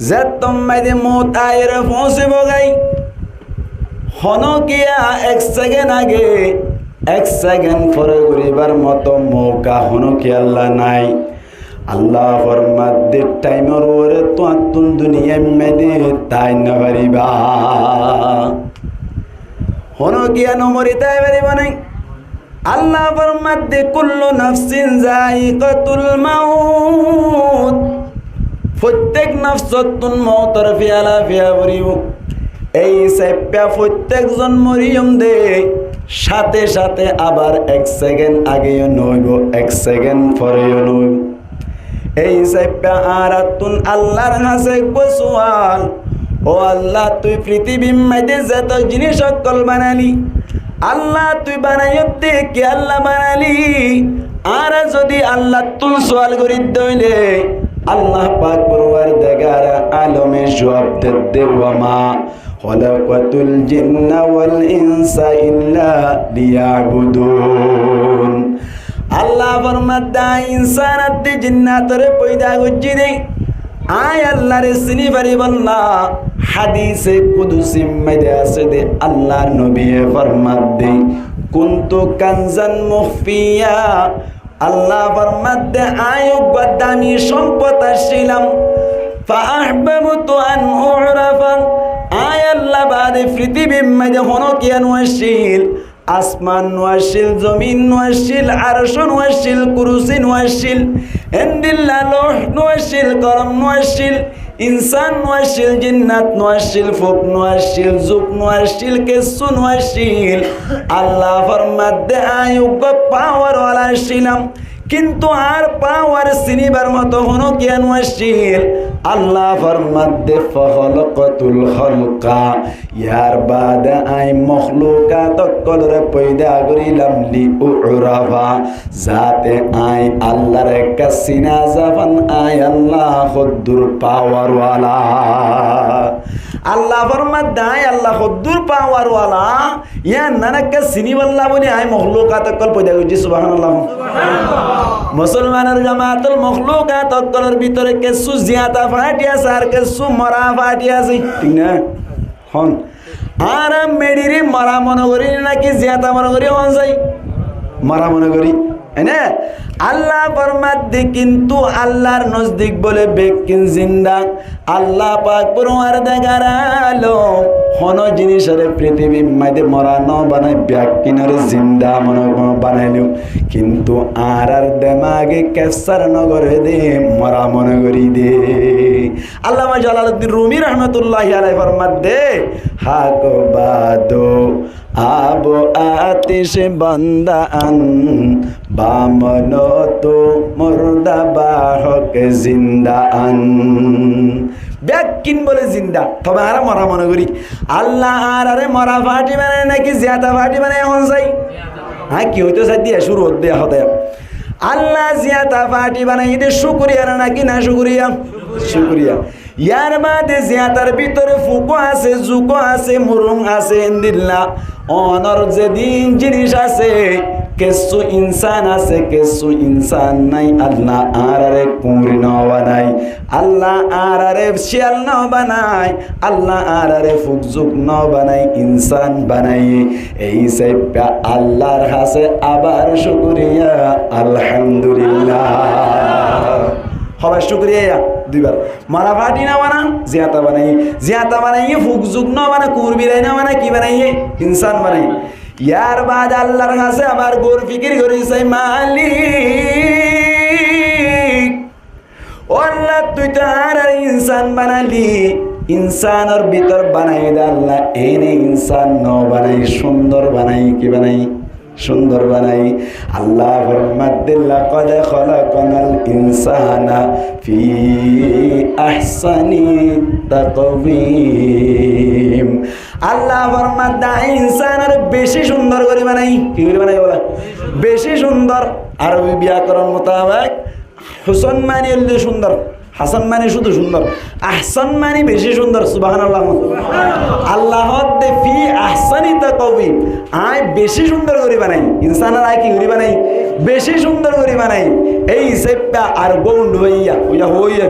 যেতম মাইদে মত আয়ের পৌঁছে বগাই হনকিয়া 1 সেকেন্ড আগে 1 সেকেন্ড পরে করিবার মতো মৌকা হনকি আল্লাহ নাই। আল্লাহ ফরমাদে টাইমের ওরে তো আতুন দুনিয়া মেদে তাই না পারিবা হনকিয়া নমরি তাই পারিবা নাই। আল্লাহ ফরমাদে কুল্লু নাফসিন যায়িকাতুল মাউত, প্রত্যেক নফসতুন মৌতর ফিয়ালা ফিয়া পড়িব। এই সেপ্পা প্রত্যেকজন মরিয়ম দে সাথে সাথে আবার 1 সেকেন্ড আগেও নইব 1 সেকেন্ড পরেও নইব। এই সেপ্পা আর তুন আল্লাহর কাছে বসওয়াল, ও আল্লাহ তুই পৃথিবীর মধ্যে যত জিনিস সকল বানালি, আল্লাহ তুই বানাইতে কি আল্লাহ বানালি। আর যদি আল্লাহ তুই সওয়াল করি দইলে আল্লাহ পাক পরওয়ারদিগার আলমে জবাব দে ওয়ামা খলাকাতুল জিন্না ওয়াল ইনসা ইল্লা লিয়াবুদুন। আল্লাহ ফরমাদা ইনসানাত জিন্নাতরে পয়দা গজ্জি দে আয় আল্লাহরে চিনি পারিব না। হাদিসে কুদসি মধ্যে আছে দে আল্লাহর নবী ফরমাদে কুনতু কানজান মুখফিয়া, আল্লাহ ফরমাদে আয়ু গদামি সম্পদ ছিলাম ফাআহবাবতু আন উরাফা। আয় আল্লাহ বাদে পৃথিবীর মধ্যে হনকিয়া নওয়াশিল, আসমান নওয়াশিল, জমিন নওয়াশিল, আরশ নওয়াশিল, কুরসি নওয়াশিল, এন্দিল্লাহ লৌহ নওয়াশিল, কলম নওয়াশিল, ইনসান নওয়াশিল, জিন্নাত নওয়াশিল, ফুক নওয়াশিল, জুক নওয়াশিল, কেসু নওয়াশিল। আল্লাহ ফরমাদে আয়ু পাওয়ার ওয়ালা ছিলাম, কিন্তু আর পাওয়ার চিনিবার মতো হনো জ্ঞান আসছিল। আল্লাহ ফরমাদে ফখলকাতুল খলকা, ইয়ার বাদে আই মখলুকাত কলরে পয়দা করিলাম লি উরাফা, যাতে আই আল্লাহর কাছিনা জাফান আই আল্লাহ খুদ্দুর পাওয়ার ওয়ালা। আল্লাহ ফরমাদে আই আল্লাহ খুদ্দুর পাওয়ার ওয়ালা, ইয়া নানাকে চিনিবাল্লা বলি আই মখলুকাত কল পয়দা করছি। সুবহানাল্লাহ সুবহানাল্লাহ। মুসলমানের জামাতুল মখলুকাত অকলের ভিতরে কিছু জিয়াতা ফাটি আছে আর কিছু মরা ফাটি আছে, ঠিক না? হন আর মেডিরি মরা মনে করি নাকি জিয়াতা মনে করি হন যাই মরা মনে করি, না? আল্লাহ ফরমাদে কিন্তু আল্লাহর নজদিক বলে বেকিন জিন্দা। আল্লাহ পাক পরওয়ারদিগার আলম হন জিনিসের পৃথিবীর মধ্যে মরা ন বানাই ব্যাকিনের জিন্দা মনে বানাইলেও কিন্তু আর দেমাগে ক্যাপচার নগরে দে মরা মনে করি দে। আল্লামা জালালউদ্দিন রুমি রহমতুল্লাহি আলাইহি ফরমাদে হাক বাদো আব আতিশ বান্দান বামন তো মুর্দা বাহক জিন্দান। ব্যাকিন বলে জিন্দা, তবে আর মরা মনে করি। আল্লাহ আর আরে মরা ফাটি বানায় নাকি জিয়াতা ফাটি বানায় এখন চাই? হ্যাঁ কি হইতো চাই দিয়া শুরু হতে হতে আল্লাহ জিয়াতা ফাটি বানাই এদের শুকরিয়া নাকি না শুকরিয়া? শুকরিয়া। ইয়ার বাদে জিয়াতার ভিতরে ফুকো আছে, জুকো আছে, মুরুং আছে, ইন্দিল্লা অনর যেদিন জিনিস আছে কিছু ইনসান আছে কিছু ইনসান নাই। আল্লাহ আরে কুঁড়ি ন বানাই, আল্লাহ আরে শিয়াল ন বানাই, আল্লাহ আরে ফুকজুক ন বানাই, ইনসান বানাই। এই সেপ্পা আল্লাহর কাছে আবার শুকরিয়া আলহামদুলিল্লাহ। সবাই শুকরিয়া দুইবার। মারা ফাটি না বানা জিয়াতা বানাই, জিয়াতা বানাইয়ে ফুকজুক ন বানা, কুঁড় বিরাই না বানা, কি বানাইয়ে? ইনসান বানাই। ইয়ার বাদ আল্লাহর কাছে আবার গোর ফিকির করেছে মালিক, ও আল্লাহ তুই তো আর ইনসান বানালি, ইনসানের ভিতর বানাই দে আল্লাহ এনে ইনসান ন বানাই সুন্দর বানাই, কি বানাই? সুন্দর বানাই। আল্লাহ ফরমাদে লাকাদ খলাকনাল ইনসানা ফি আহসানি তাকওয়িম। আল্লাহ ফরমাদে ইনসানের বেশি সুন্দর করে বানাই, কি করে বানাই বলা? বেশি সুন্দর। আরবি ব্যাকরণ মোতাবেক হুসন মানে হলে সুন্দর, হাসান মানে শুধু সুন্দর, আহসান মানে বেশি সুন্দর। সুবহানাল্লাহ। আল্লাহ দে ফি আহসানি তাকওয়িম, আয় বেশি সুন্দর করে বানাই। ইনসানের আয় কি করে বানাই? বেশি সুন্দর করে বানাই। এই সেপ্পা আর গৌন্ড হইয়া ওইয়া হইয়া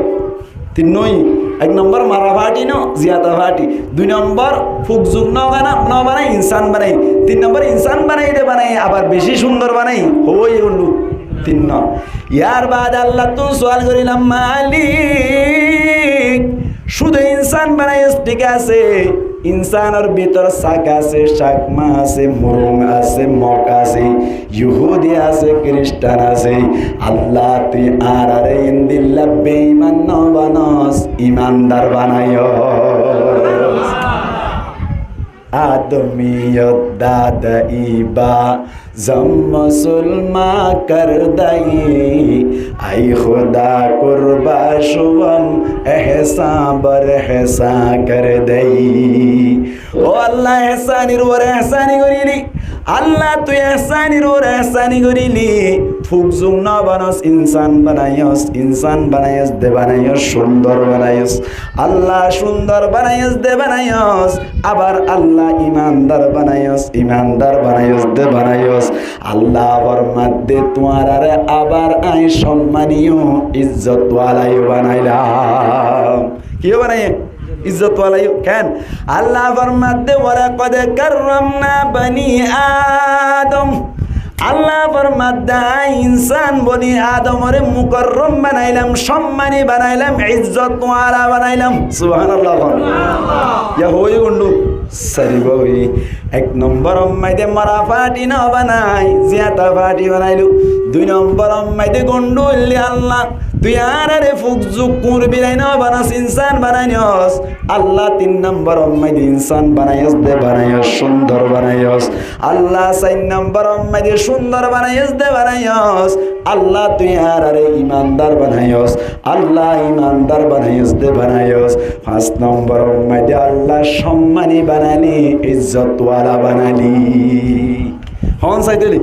তিন নই এক নম্বর মারা ফাটি ন জিয়াতা ফাটি, 2 নম্বর ফুকজুক ন বানাই ইনসান বানাই, 3 নম্বর ইনসান বানাই আবার বেশি সুন্দর বানাই হই হলু 3 নম্বর। ইয়ার বাদ আল্লাহ তো সওয়াল করিলাম মালিক শুধু ইনসান বানাইস ঠিক আছে, ইনসানের ভিতর শাক আছে, শাকমা আছে, মুরুং আছে, মক আছে, ইহুদি আছে, খ্রিস্টান আছে। আল্লাহ তুই আর আরে ইন্দিল্লা বেঈমান ন বানাস, ইমানদার বানায়স। आदमियत दादई बा जम मुसलमा कर दई आई खुदा कुर्बा शुवम एहसा बर एहसा कर दई। ओ अल्लाह एहसानी रो एहसानी करिली, আল্লাহ তুই এহসানির ওর এহসানি করিলি, ফুকজুং না বানাস ইনসান বানায়স দে বানায়স সুন্দর বানায়স, আল্লাহ সুন্দর বানায়স দে বানায়স, আবার আল্লাহ ইমানদার বানায়স দে বানায়স। আল্লাহ আবার মধ্যে তোমার আরে আবার আই সম্মানীয় ইজ্জতওয়ালাই বানাইলাম। কি বানাই इज्जत वाला कैन अल्लाह फरमाते वलक़द कर्रमना बनी आदम, अल्लाह फरमाते इंसान बनी आदम और मुकर्रम बनाइलाम, सम्मानी बनाइलाम, इज्जत वाला बनाइलाम। सुबहानाल्लाह या होई गुंडू सरी बई। एक नंबर अम्माइदे मरा फाटी न बनाई जियाता फाटी बनाइलु, 2 नंबर अम्माइदे गुंडू इल्ली अल्लाह তুই আর আরে ফুকজুক কুরবিলাই না বানাস ইনসান বানাইয়স, আল্লাহ 3 নম্বর অম্মাইদে ইনসান বানাইয়স দে বানাইয়স সুন্দর বানাইয়স, আল্লাহ 4 নম্বর অম্মাইদে সুন্দর বানাইয়স দে বানাইয়স, আল্লাহ তুই আর আরে ইমানদার বানাইয়স, আল্লাহ ইমানদার বানাইয়স দে বানাইয়স, 5 নম্বর অম্মাইদে আল্লাহ সম্মানী বানালি ইজ্জতওয়ালা বানালি। হন সাইতেলি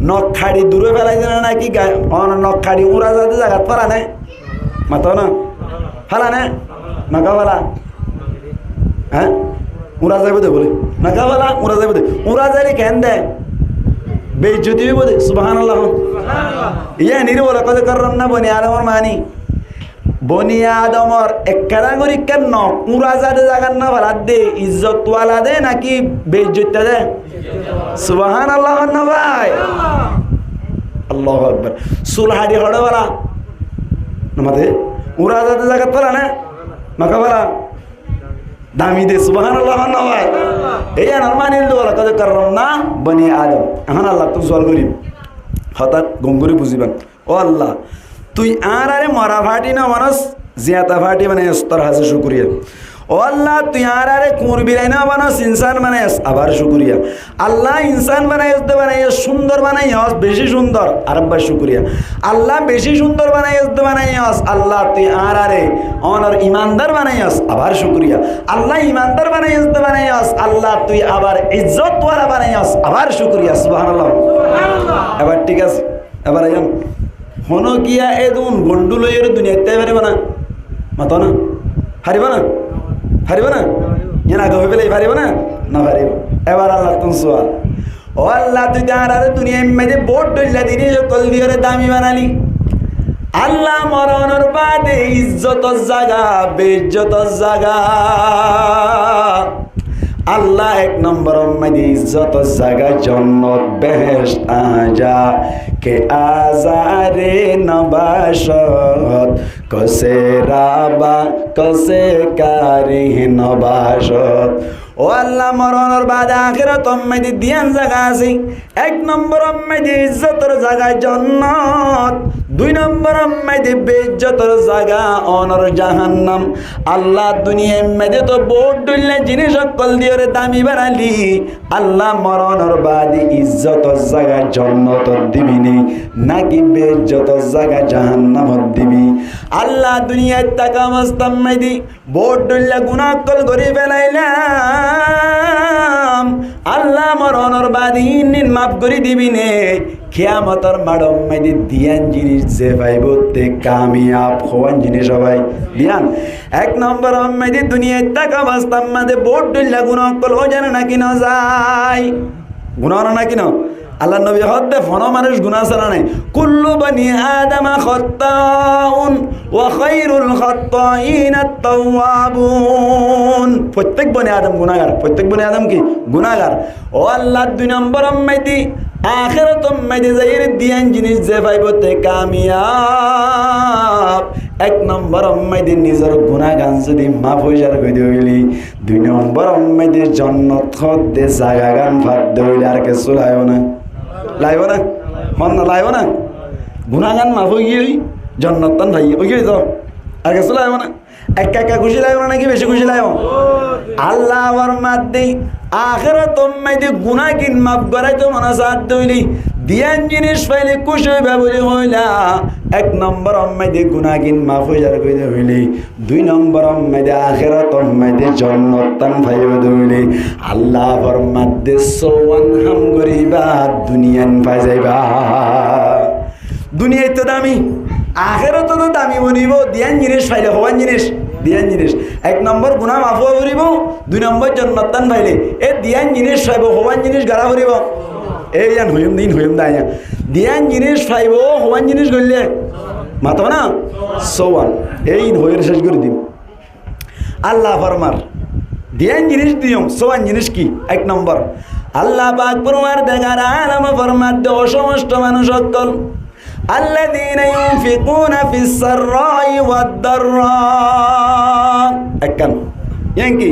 নখ খাড়ি দূরে ফেলাই দিল নাকি নখ খাড়ি উড়া যাতে জায়গা ফেলা নেই মাতো না ফেলা নে নকা ফেলা হ্যাঁ উড়া যাইব দে বলে নকা ফেলা উড়া যাইব দে, উড়া যাইলে কেন দে বেইজ্জতি হইব দে। সুবহানাল্লাহ ইয়া নিরে বলে কত করলাম না বনি আদমর মানি বনি আদমর একখানা করি কেন উড়া যাতে জায়গা না ফেলা দে ইজ্জতওয়ালা দে নাকি বেইজ্জতটা দে? সুবহানাল্লাহ না ভাই, আল্লাহু আকবার। সুলহাডি হড়ওয়ালা নমাতে উড়া যাতে জায়গা তোলা না নকা বলা দামি দে। সুবহানাল্লাহ না ভাই, এই নরমানিল দোলা কত করলাম না বনি আদম। এখন আল্লাহ তুমি সওয়াল করি হঠাৎ গঙ্গুরি বুঝিবেন, ও আল্লাহ তুই আর আরে মরা ফাটি না মানুষ জিয়াতা ফাটি মানে তোর হাসে শুকরিয়া। ও আল্লাহ তুই আর আরে কুরবিলাই না বানাস ইনসান বানাইস, আবার শুকরিয়া। আল্লাহ ইনসান বানাইস দে বানাইস সুন্দর বানাইস বেশি সুন্দর, আরেকবার শুকরিয়া। আল্লাহ বেশি সুন্দর বানাইস দে বানাইস, আল্লাহ তুই আর আরে অনর ইমানদার বানাইস, আবার শুকরিয়া। আল্লাহ ইমানদার বানাইস দে বানাইস, আল্লাহ তুই আবার ইজ্জতওয়ালা বানাইস, আবার শুকরিয়া। সুবহানাল্লাহ এবার ঠিক আছে, এবার আইন হনো কিয়া এদুন গন্ডুলয়ের দুনিয়াতে পারিব না মাতো না হারিব না পারিব না ইয়ে আগে হয়ে পেলে পারিব না না পারিব। এবার আল্লাহ তুমি সোয়াল, ও আল্লাহ তুই আর দুনিয়া মেয়েদের বোট ডইলা দিনি সকল দিয়ে দামি বানালি, আল্লাহ মরণের বাদে ইজ্জতর জায়গা বেইজ্জতর জায়গা, আল্লাহ 1 নম্বর মেয়েদের ইজ্জতর জায়গা জন্নত বেহেশত আজা কে আজারে নবাসত কসে রাবা কসে কারি নবাসত। ও আল্লাহ মরণের বাদে আখিরাত মেয়েদের দিয়ান জায়গা আছে, 1 নম্বর মেয়েদের ইজ্জতর জায়গা জন্নত, 2 নম্বর মেয়েদের বেইজ্জতর জায়গা অনর জাহান্নাম। আল্লাহ দুনিয়া মেয়েদে তো বোট ডুললে জিনিস সকল দিয়ে দামি বানালি, আল্লাহ মরণের বাদে ইজ্জতর জায়গা জন্নত দিবি নি নাকি বেইজ্জতর জায়গা জাহান্নাম দিবি? আল্লাহ দুনিয়ায় টাকা মস্তাম মেয়েদি বোট ডুললে গুনাহ কল করে ফেলাইলাম, আল্লাহ মরণের বাদে ইন্নিন মাফ করে দিবি নে। কিয়ামতের মাডম মেয়েদি দিয়ান জিনিস যে পাইব তে কামিয়াব হওয়ান জিনিস সবাই দিয়ান। 1 নম্বর মেয়েদি দুনিয়ায় টাকা মস্তাম মেয়েদে বোট ডুললে গুনাহ কল ও জানে নাকি না যায় গুনাহ নাকি না আল্লাহ নবী হদ্দে ফনো মানুষ গুনাহ ছাড়া নাই কুল্লু বনি আদমা খাত্তাউন ওয়া খায়রুল খাত্তাইন আত-তাওয়াবুন। প্রত্যেক বনি আদম গুনাহগার, প্রত্যেক বনি আদম কি গুনাহগার। ও আল্লাহ 2 নম্বর উম্মতি আখিরাত উম্মতি যাইর দিয়ান জিনিস যে পাইবতে কামিয়াব। 1 নম্বর উম্মতি নিজের গুনাহগান যদি মাফ হই যার কই দিলি, 2 নম্বর উম্মতি জান্নাত খদ্দে জায়গা গান ভাত দইলে আর কিছু লাইও না, লাইব না হন না, লাইব না। গুনাহগান মাফ হই গিয়ে জান্নাত তান ভাই ওই গিয়ে তো আর কিছু লাইব না। একা একা খুশি লাইব না নাকি বেশি খুশি লাইব? আল্লাহ আমার মাদ্দি আখিরাত উম্মতি গুনাহ কিন মাফ করাই তো মনাসাত দইলি দিয়ান জিনিস পাইলে খুশি হইবা বলি হইলা। 1 নম্বর উম্মতি গুনাহ কিন মাফ হই যার কই হইলি, 2 নম্বর উম্মতি আখিরাত উম্মতি জান্নাত তান পাইবে দইলি। আল্লাহ ফরমাতে সোয়ান হাম করিবা দুনিয়ান পাই যাইবা। দুনিয়ায় তো দামি, আখিরাত তো দামি বনিব দিয়ান জিনিস পাইলে হওয়ান জিনিস দিয়ান জিনিস। 1 নম্বর গুনাহ মাফ করিব, 2 নম্বর জান্নাত তান পাইলে এ দিয়ান জিনিস পাইব হওয়ান জিনিস গাড়া করিব। এই জান হইম দিন হইম দায় দিয়ান জিনিস পাইব হওয়ান জিনিস গড়লে মাতো না সোয়ান এই হইয়ের শেষ করে দিম। আল্লাহ ফরমার দিয়ান জিনিস দিয়ম সোয়ান জিনিস কি? 1 নম্বর আল্লাহ পাক পরমার দেখার আলাম ফরমার দে সমস্ত মানুষ সকল আল্লাযীনা ইউনফিকুনা ফিস সাররাই ওয়াদ দাররা। একখান কি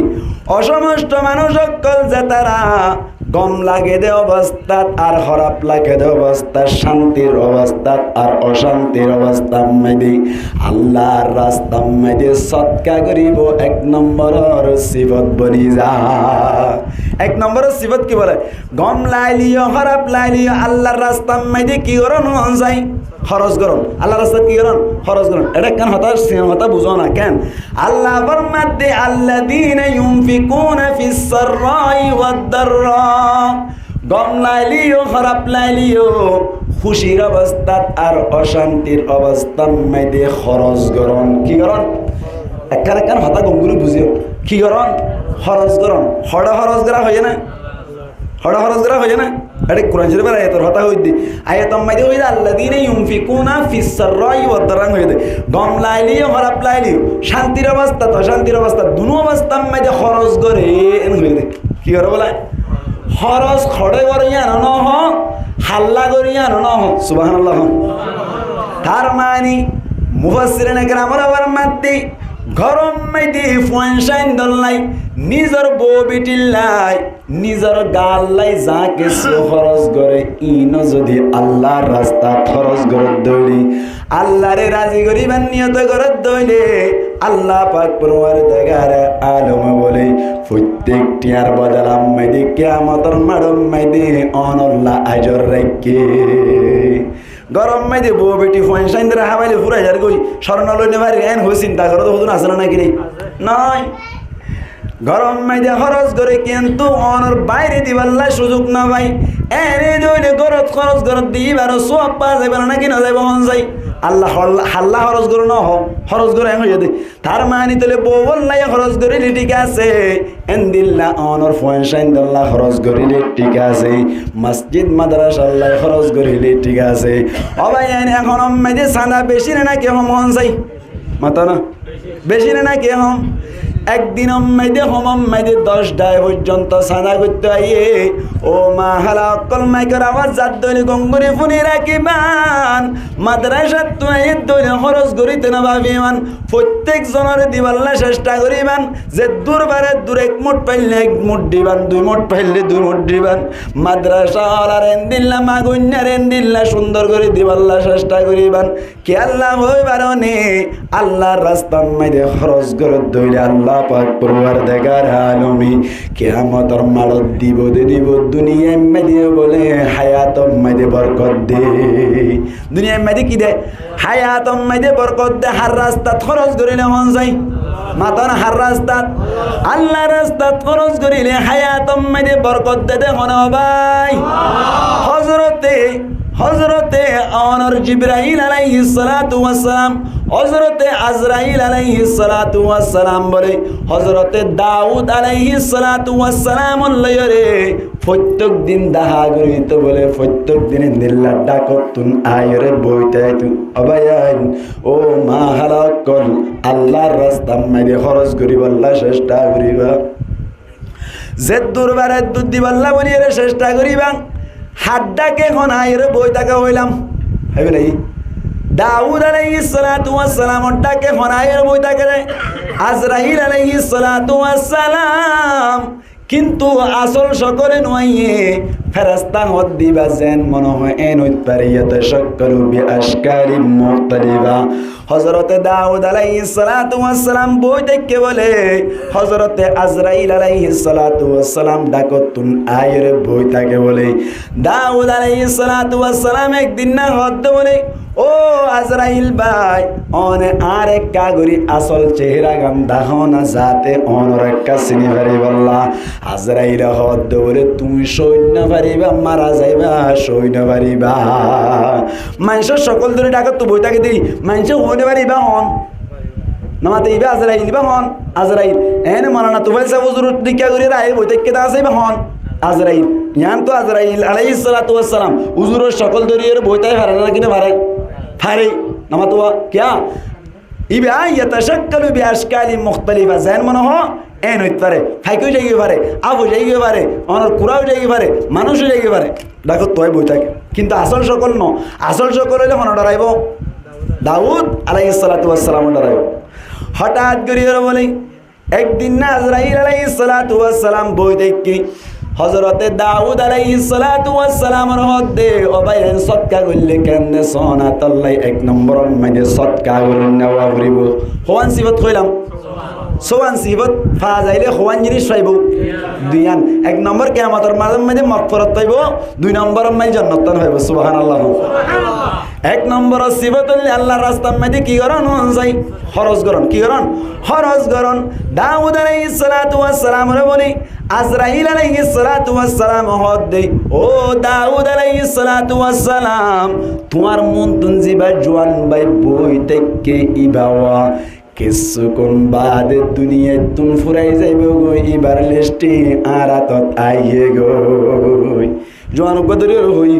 অসমস্ত মানুষ সকল যে তারা গম লাগে দে অবস্থাত আর খারাপ লাগে দে অবস্থা, শান্তির অবস্থাত আর অশান্তির অবস্থা মেদি আল্লাহর রাস্তা মেদি সৎকা করিব। 1 নম্বরের সিফত বনি যা। 1 নম্বরের সিফত কি বলে? গম লাইলিও খারাপ লাইলিও আল্লাহর রাস্তা মেদি কি করন হন যাই খরচ করুন। আল্লাহ রাস্তায় কি করুন? খরচ করুন। এটা কেন হতা বুঝো না কেন? আল্লাহ ফরমাতে আল্লাযীনা ইউনফিকুনা ফিস সাররাই ওয়াদ দাররা। গম লাইলিও খারাপ লাইলিও খুশির অবস্থাত আর অশান্তির অবস্থার মধ্যে খরচ করুন। কি করুন? একখান হতা গমগুলো বুঝিও কি করুন? খরচ করুন। হড়া খরচ করা হয়ে না, হড়া খরচ করা হয়ে না। এটা কোরআন শরীফের আয়াতের কথা হইদি আয়াত মাইদে হইদা আল্লাযীনা ইউনফিকুনা ফিস সাররাই ওয়াদ দাররা হইদে গম লাইলিও খারাপ লাইলিও শান্তির অবস্থা তো শান্তির অবস্থা দুনো অবস্থা মাইদে খরচ করে এন হইদে কি করে বলে খরচ খড়ে করিয়া ন হ হাল্লা করিয়া ন হ সুবহানাল্লাহ। তার মানে মুফাসসিরিনে কেরাম আবার মাতি গরম মাইদি ফোয়ানশাইন দল্লাই নিজের বউ বিটিল্লাই নিজের গাল্লাই যা কিছু খরচ করে ইন যদি আল্লাহর রাস্তা খরচ করে দৌড়ি আল্লাহরে রাজি করিবার নিয়ত করে দৌড়ে আল্লাহ পাক পরওয়ার দেগারে আলম বলে প্রত্যেকটি আর বদলাম মাইদি কিয়ামতের মাড়ম মাইদি অনল্লাহ আজর রেখে গরম মাইদে বউ বেটি ফোন সাইন ধরে হাবাইলে ফুরাই যার গই স্মরণ লইনে ভাই এন হই চিন্তা করো তো হুজুর আসলে নাকি রে নয় গরম মাইদে খরচ করে কিন্তু অনর বাইরে দিবাল্লা সুযোগ না ভাই এনে দইলে গরত খরচ করে দিবার সব পা যাবে না নাকি না যাইব মন যাই আল্লাহ হাল্লা খরচ করে ন খরচ করে হয়ে দে তার মানে তাহলে বউ বললাই খরচ করিলে ঠিক আছে এন্দিল্লা অনর ফোন সাইন দল্লা খরচ করিলে ঠিক আছে মসজিদ মাদ্রাসা আল্লাহ খরচ করিলে ঠিক আছে ও ভাই এখন মাইদে সানা বেশি না কি হম মন যাই মাতা না বেশি না কি হম একদিন মাইদে হম মাইদে 10টায় পর্যন্ত সাদা করতে আইয়ে ও মা হালা অকল মাইকের আওয়াজ জাত দইলে গঙ্গুরি ফুনি রাখিবান মাদ্রাসা তুই দইলে খরচ করিতে না ভাবিমান প্রত্যেক জনের দিবাল্লা চেষ্টা করিবান যে দূরবারে দূর 1 মুঠ পাইলে 1 মুঠ দিবান 2 মুঠ পাইলে 2 মুঠ দিবান মাদ্রাসা আলার এন্দিল্লা মাগুন্যার এন্দিল্লা সুন্দর করে দিবাল্লা চেষ্টা করিবান কে আল্লাহ হইবারনে আল্লাহর রাস্তার মাইদে খরচ করে দইলে আল্লাহ পাক পরওয়ারদিগার আলমী কিয়ামতের মালত দিব দুনিয়ায় মাইদে বলে হায়াত মাইদে বরকত দে দুনিয়ায় মাইদে কি দে হায়াত মাইদে বরকত দে হার রাস্তা খরচ করিলে মন যাই মাতন হার রাস্তা আল্লাহ রাস্তা খরচ করিলে হায়াত মাইদে বরকত দে দেখো না ভাই হযরতে অনর জিবরাইল আলাইহিস সালাতু ওয়াস সালাম হযরতে আজরাইল আলাইহিস সালাতু ওয়াস সালাম বলে হযরতে দাউদ আলাইহিস সালাতু ওয়াস সালাম লয়রে প্রত্যেক দিন দাহা করিত বলে প্রত্যেক দিন দিল্লা ডাকতুন আয়রে বইতাইতু অবায়ান ও মা হালাকল আল্লাহর রাস্তা মাইরে খরচ করিব আল্লাহ চেষ্টা করিবা যে দুরবারে দুধ দিবাল্লা বলিয়ে চেষ্টা করিবা হাড্ডাকে এখন আয়রে বইতাকে হইলাম হইবে নাই দাউদ আলাইহিস সালাতু ওয়াস সালাম ডাকে ফনায়ের বইতাকে রে আজরাইল আলাইহিস সালাতু ওয়াস সালাম কিন্তু আসল সকলে নয়ে ফেরেশতা হদ দিবা যেন মনে হয় এন উৎপারিয়াতে শাক্কালু বিআশকারি মুখতালিফা হযরতে দাউদ আলাইহিস সালাতু ওয়াস সালাম বইতাকে বলে হযরতে আজরাইল আলাইহিস সালাতু ওয়াস সালাম ডাকতুন আয়রে বইতাকে বলে দাউদ আলাইহিস সালাতু ওয়াস সালাম একদিন না হদ বলে ও আজরাইল ভাই অনে আরেক কাগরি আসল চেহারা গাম দাহনা যাতে অনর একটা চিনি পারিবাল্লা আজরাইল হদ বলে তুমি সৈন্য পারিবা মারা যাইবা সৈন্য পারিবা মানুষের সকল ধরে ডাকত তো বইটাকে দিই মানুষে হইতে পারিবা হন নামাতে ইবা আজরাইল ইবা হন আজরাইল এনে মারানা তো ভাই সব হুজুর দিকা করে রাই বইটাকে দা যাইবা হন আজরাইল ইয়ান তো আজরাইল আলাইহিস সালাতু ওয়াস সালাম হুজুরের সকল ধরিয়ে বইটাই পারে না কিনা পারে ফারে নামাতোয়া क्या ইবা ইয়াতাশাক্কালু বিআশকালি মুখতালিফা জান মনে হয় এন হইতে পারে ফাইকও যাইতে পারে আবু যাইতে পারে অনর কুরাও যাইতে পারে মানুষও যাইতে পারে দেখো তোই বইটাকে কিন্তু আসল সকল ন আসল সকল হইলে হন ডরাইব দাউদ আলাইহিস সালাতু ওয়াস সালাম ডরাইব হঠাৎ করিয়ে বলে একদিন না আজরাইল আলাইহিস সালাতু ওয়াস সালাম বই দেখি হযরতে দাউদ আলাইহিস সালাতু ওয়াস সালামের হদে ওবাইন সদকা করলে কেমনে সোনাতাল্লাহ এক নম্বর মানে সদকা করলেন নেওয়া করিব হওয়ান সিবত কইলাম সোয়ান সিবত ফাজাইলে হওয়ান জিনিস পাইব দুইয়ান এক নম্বর কিয়ামতের মাঝে মাগফিরাত পাইব দুই নম্বর মানে জান্নাত পাইব সুবহানাল্লাহ এক নম্বর সিবত হইলে আল্লাহর রাস্তার মধ্যে কি করন যাই খরচ করন কি করন খরচ করন দাউদ আলাইহিস সালাতু ওয়াস সালাম রে বলি আজরাইল আলাইহিস সালাতু ওয়াস সালাম হদ দেই ও দাউদ আলাইহিস সালাতু ওয়াস সালাম তোমার মন তুন জিবা জওয়ান ভাই বই থেকে ইবাওয়া কিছুক্ষণ বাদে দুনিয়া তুন ফুরাই যাইব গো এবার লিস্টে আরাতত আইয়ে গো জওয়ান কদরি হই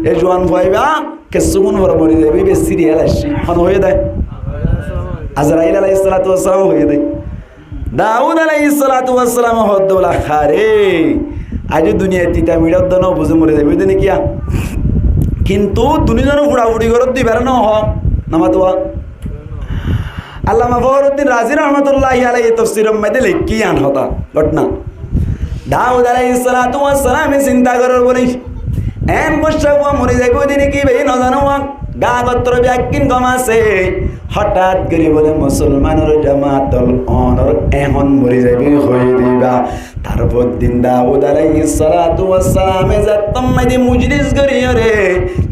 এ জওয়ান ভাইবা কিছুক্ষণ পর মরে যাবে বে সিরিয়াল আসি হন হয়ে দেয় আজরাইল আলাইহিস সালাতু ওয়াস সালাম হয়ে দেয় দাউদ আলাইহিস সালাতু ওয়াস সালাম হদ্দুলা খারে আজ দুনিয়া তিতা মিড়ত দন বুঝে মরে যাবে দেনে কিয়া কিন্তু দুনিয়ার ফুড়াফুড়ি করত দিবার না হ নামাতোয়া আল্লামা ফখরুদ্দিন রাজি রহমাতুল্লাহি আলাইহি তাফসীরের মধ্যে লিখিয়ান হতা ঘটনা দাউদ আলাইহিস সালাতু ওয়াস সালাম চিন্তা করার বলি এম বসা মরে যাইব দিনে কি ভাই ন জানো গাগত্র ব্যাকিন গমাছে হঠাৎ করে বলে মুসলমানের জামাতল অনর এখন মরে যাবে হয়ে দিবা তারপর দিন দাউদ আলাইহিস সালাতু ওয়াস সালামে যাতম মাইদি মুজলিস করিও রে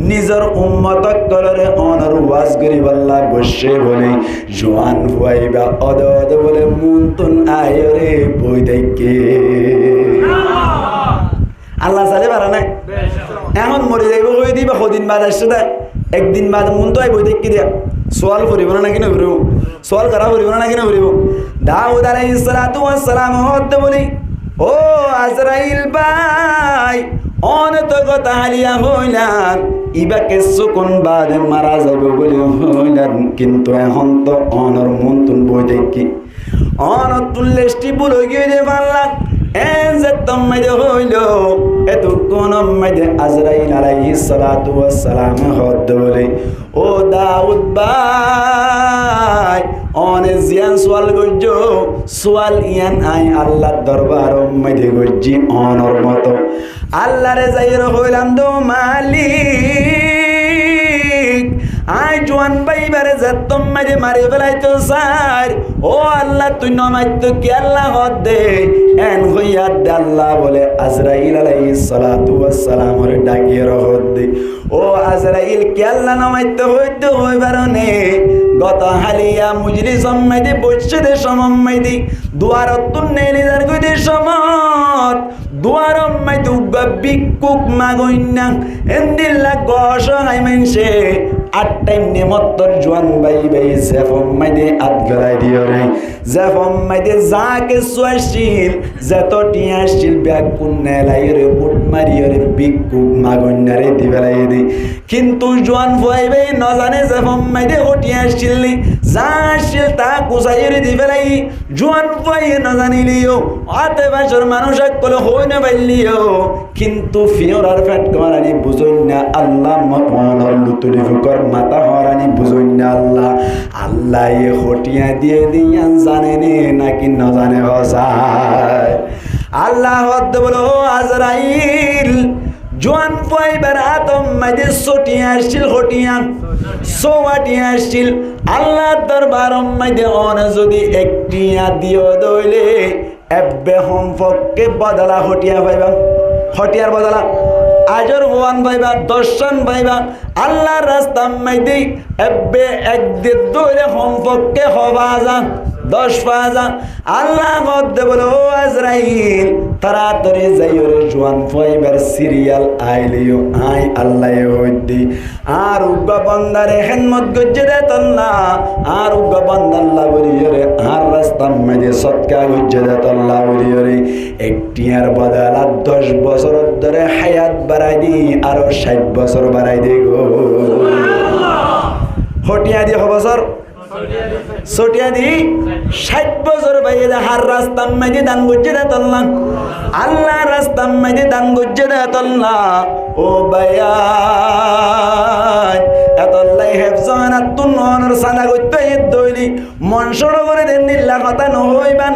নিজের উম্মত করে অনর ওয়াজ করি আল্লাহ বসে বলে জওয়ান হইবা অদদ বলে মুনতুন আয় রে বই দেখে আল্লাহ সালে পারা না এখন মরে যাইব হয়ে দিবা কদিন বাদ আসছে না একদিন বাদ মন তো বই দেখি দিয়া সোয়াল করিব না কিনা করিব সোয়াল করা করিব না কিনা করিব দাউদ আলাইহিস সালাতু ওয়াস সালাম হতে বলি ও আজরাইল ভাই অনত কথা হালিয়া হইলাম ইবা কিছুক্ষণ বাদে মারা যাইব বলে হইলাম কিন্তু এখন তো অনর মন তুন বই দেখি অনত তুললেষ্টি বলে গিয়ে যে পারলা এজতমাইদে হইল এতক্ষণ মাইদে আজরাইল আলাইহিস সালাতু ওয়াস সালাম হদ বলে ও দাউদ ভাই অনে জিয়ান সোয়াল গজ্জো সোয়াল ইয়ান আই আল্লাহ দরবার মাইদে গজ্জি অনর মতো আল্লাহরে যাইর হইলাম দো মালিক আই জওয়ান পাইবারে যাতম মাইদে মারি ফেলাইতো স্যার ও আল্লাহ তুই তুই নমাইতো কি আল্লাহ হদে এন হইয়া দে আল্লাহ বলে আজরাইল আলাইহিস সালাতু ওয়াস সালাম ওরে ডাকিয়ে রহত দে ও আজরাইল কি আল্লাহ নমাইতো হইতো হইবারনে গত হালিয়া মুজলিস সম্মাইদি বসছে দে সমম্মাইদি দুয়ার তুন্নেলি দার গদি সমত দুয়ার মাইদি উগা বিকুক মাগইনা এন্দিল্লা গশ হাই মাইনছে আট টাইম নেমত্তর জোয়ান বাই বাই জেফম মাইদে আত গলাই দিও রে জেফম মাইদে যাকে সুয়াশিল যত টিয়াশিল ব্যাগ পুন্নে লাই রে বুট মারিও রে বিকুক মাগইনা রে দিবেলাই দি কিন্তু জোয়ান ফুয়াই বাই ন জানে জেফম মাইদে হটিয়াশিল যাশিল তা কুসাই রে দিবেলাই জোয়ান ফুয়াই ন জানিলিও আতে বাসর মানুষ কল হই না বাইলিও কিন্তু ফিওরার ফ্যাট করানি বুঝুন না আল্লাহ মতওয়ানার লুতুলি ফুকর মাথা হরানি বুঝুন না আল্লাহ আল্লাহ এ হটিয়া দিয়ে দিয়ান জানে নে নাকি ন জানে হসায় আল্লাহ হদ বলো আজরাইল জোয়ান ফাইবার আতম মাঝে সটিয়া আসছিল হটিয়া সোয়াটিয়া আসছিল আল্লাহ দরবার মাঝে অন যদি একটিয়া দিও দইলে এব্বে সম্পর্কে বদলা হটিয়া পাইবা হটিয়ার বদলা আজর হওয়ান পাইবা দর্শন পাইবা আল্লাহর রাস্তা মাইদি এব্বে একদিন দইলে সম্পর্কে হবা যা 10 পাজা আল্লাহ মধ্যে বলো আজরাইল তাড়াতাড়ি যাইও রে জোয়ান ফাইবার সিরিয়াল আইলিও আই আল্লাহ হইদি আর উগা বন্দারে হেনমত গজ্জে দে তল্লা আর উগা বন্দাল্লাহ বলিও রে আর রাস্তা মধ্যে সৎকা গজ্জে দে তল্লা বলিও রে একটিয়ার বদলা 10 বছর ধরে হায়াত বাড়াই দি আর 60 বছর বাড়াই দে গো হটিয়া দি বছর সোটিয়া দি 60 বছর বাইয়ে হার রাস্তা মাঝে দান গুজে দে তল্লা আল্লাহ রাস্তা মাঝে দান গুজে দে তল্লা ও বায়া এতল্লাই হেফজানাত তুনর সানা গইতে দইলি মন সড় করে দেন দিল্লা কথা নহইবান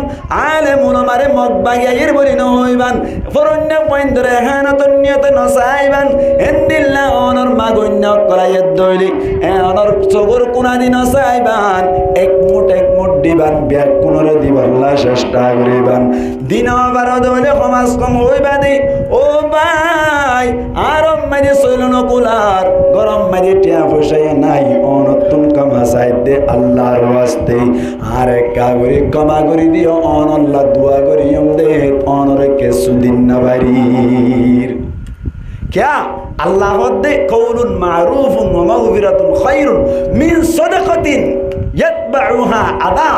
আলে মুনমারে মগ বাগিয়াইর বলি নহইবান ফরন্য পয়েন্ট ধরে হানাত নিয়তে নসাইবান এন্দিল্লা অনর মাগন্য করাই দইলি অনর চগর কোনা দিন নসাইবান এক মুঠ দিবান ব্যাগ কোনরে দিবাল্লা চেষ্টা করিবান দিন আবার দইলে সমাজ কম হইবা দি ও ভাই আর মাঝে সইলন কুলার গরম মাঝে টিয়া বসাই নাই অনতুন কামা সাইদে আল্লাহর ওয়াস্তে আর কাগরি কমা করি দিও অনল্লাহ দুয়া করিয়ম দে অনরে কেসুদিন না বাড়ির क्या अल्लाह दे कौलुन मारूफुन व मगफिरतुन खैरुन मिन सदकातिन यतबाउहा अदा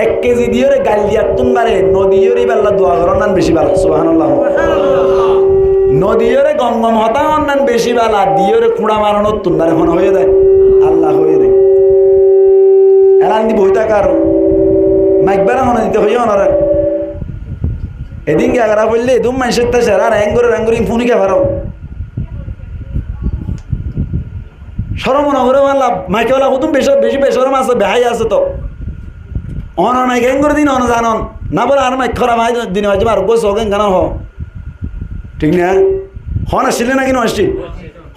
1 কেজি দিয়রে গালিয়া তুনবারে নদিয়রি বাল্লা দোয়া করনান বেশি ভালো সুবহানাল্লাহ নদিয়রে গমগম হতা অন্নান বেশি বালা দিয়রে কুড়া মারানো তুনবারে হন হয়ে দেয় আল্লাহ হয়ে দেয় এলান দি বইতা কার মাইকবারা হন দিতে হইও না রে এদিন কি আগরা বললে দুম মাইসের তা সারা র্যাঙ্গুরি ফোনি কে পারো সরমনগরে মাল্লা মাইকেওয়ালা হুতুম বেশি বেসরম আছে বেহাই আছে তো অনর মাইক করে দিন অন জানন না বলে আর মাইক খরা মাই দিন হয়তো আর গোস হোক কেন হ ঠিক না হন আসছিলে না কিনো আসছিল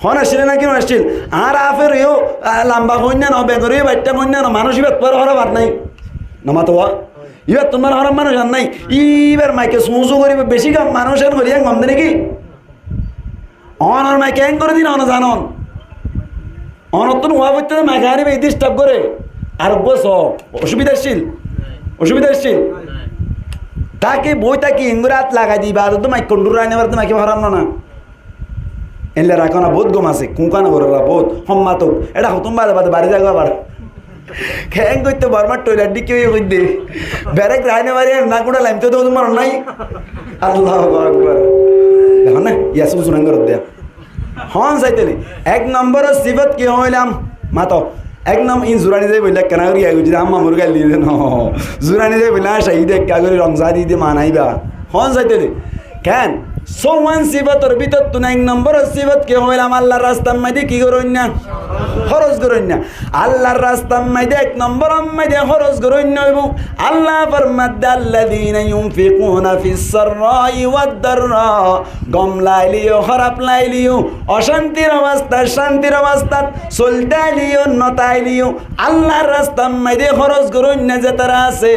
হন আসছিলে না কিনো আসছিল আর আফের ইও লম্বা কন্যা ন বেগরে বাচ্চা কন্যা ন মানুষ ইবার তোর হরা বাদ নাই নমাতো ইবার তোমার হরাম মানুষ আর নাই ইবার মাইকে সুঁসু করিবে বেশি কাম মানুষের করিয়া কম দে নাকি অনর মাইক করে দিন অন জানন অনতন হওয়া করতে মাইকে হারিবে এই ডিস্টার্ব করে আর গোস অসুবিধা আসছিল তাকে বইটা কি ইংরাত লাগাই দিবা আর তো মাইক কন্ট্রোল রাইনে বার তো মাইকে হারাম না এলে রাখো না বহুত গম আছে কুঁকানো বড়রা বহুত সম্মাতক এটা হতুম বাদে বাদে বাড়ি যাগো আবার খেং করতে বর্মার টয়লেট দিকে কই দে ব্যারেক রাইনে বাড়ি না কোটা লাইমতে তো তোমার নাই আল্লাহু আকবার দেখো না ইয়াসু শুনান করে দেয়া হন যাইতেলি 1 নম্বর সিফত কি হইলাম মাতো 1 নম্বর ইন জুরানি যাই বইলা কেনা করি আইগো যদি আম্মা মুরগা লিয়ে দেন জুরানি যাই বইলা শাহিদ এক কাগরে রমজা দি দে মানাইবা হন যাইতেলি কেন চৌৱান সিফাতর ভিতর তো 1 নম্বর সিফাত কি হইলাম আল্লাহর রাস্তার মধ্যে কি করুন না খরচ করুন না আল্লাহর রাস্তার মধ্যে 1 নম্বর মধ্যে খরচ করুন না এবং আল্লাহ ফরমাদে আল্লাযীনা ইউনফিকুনা ফিস সাররাই ওয়াদ দাররা গম লাইলিও খারাপ লাইলিও অশান্তির অবস্থা শান্তির অবস্থা চলতাইলিও নতাইলিও আল্লাহর রাস্তার মধ্যে খরচ করুন না যে তারা আছে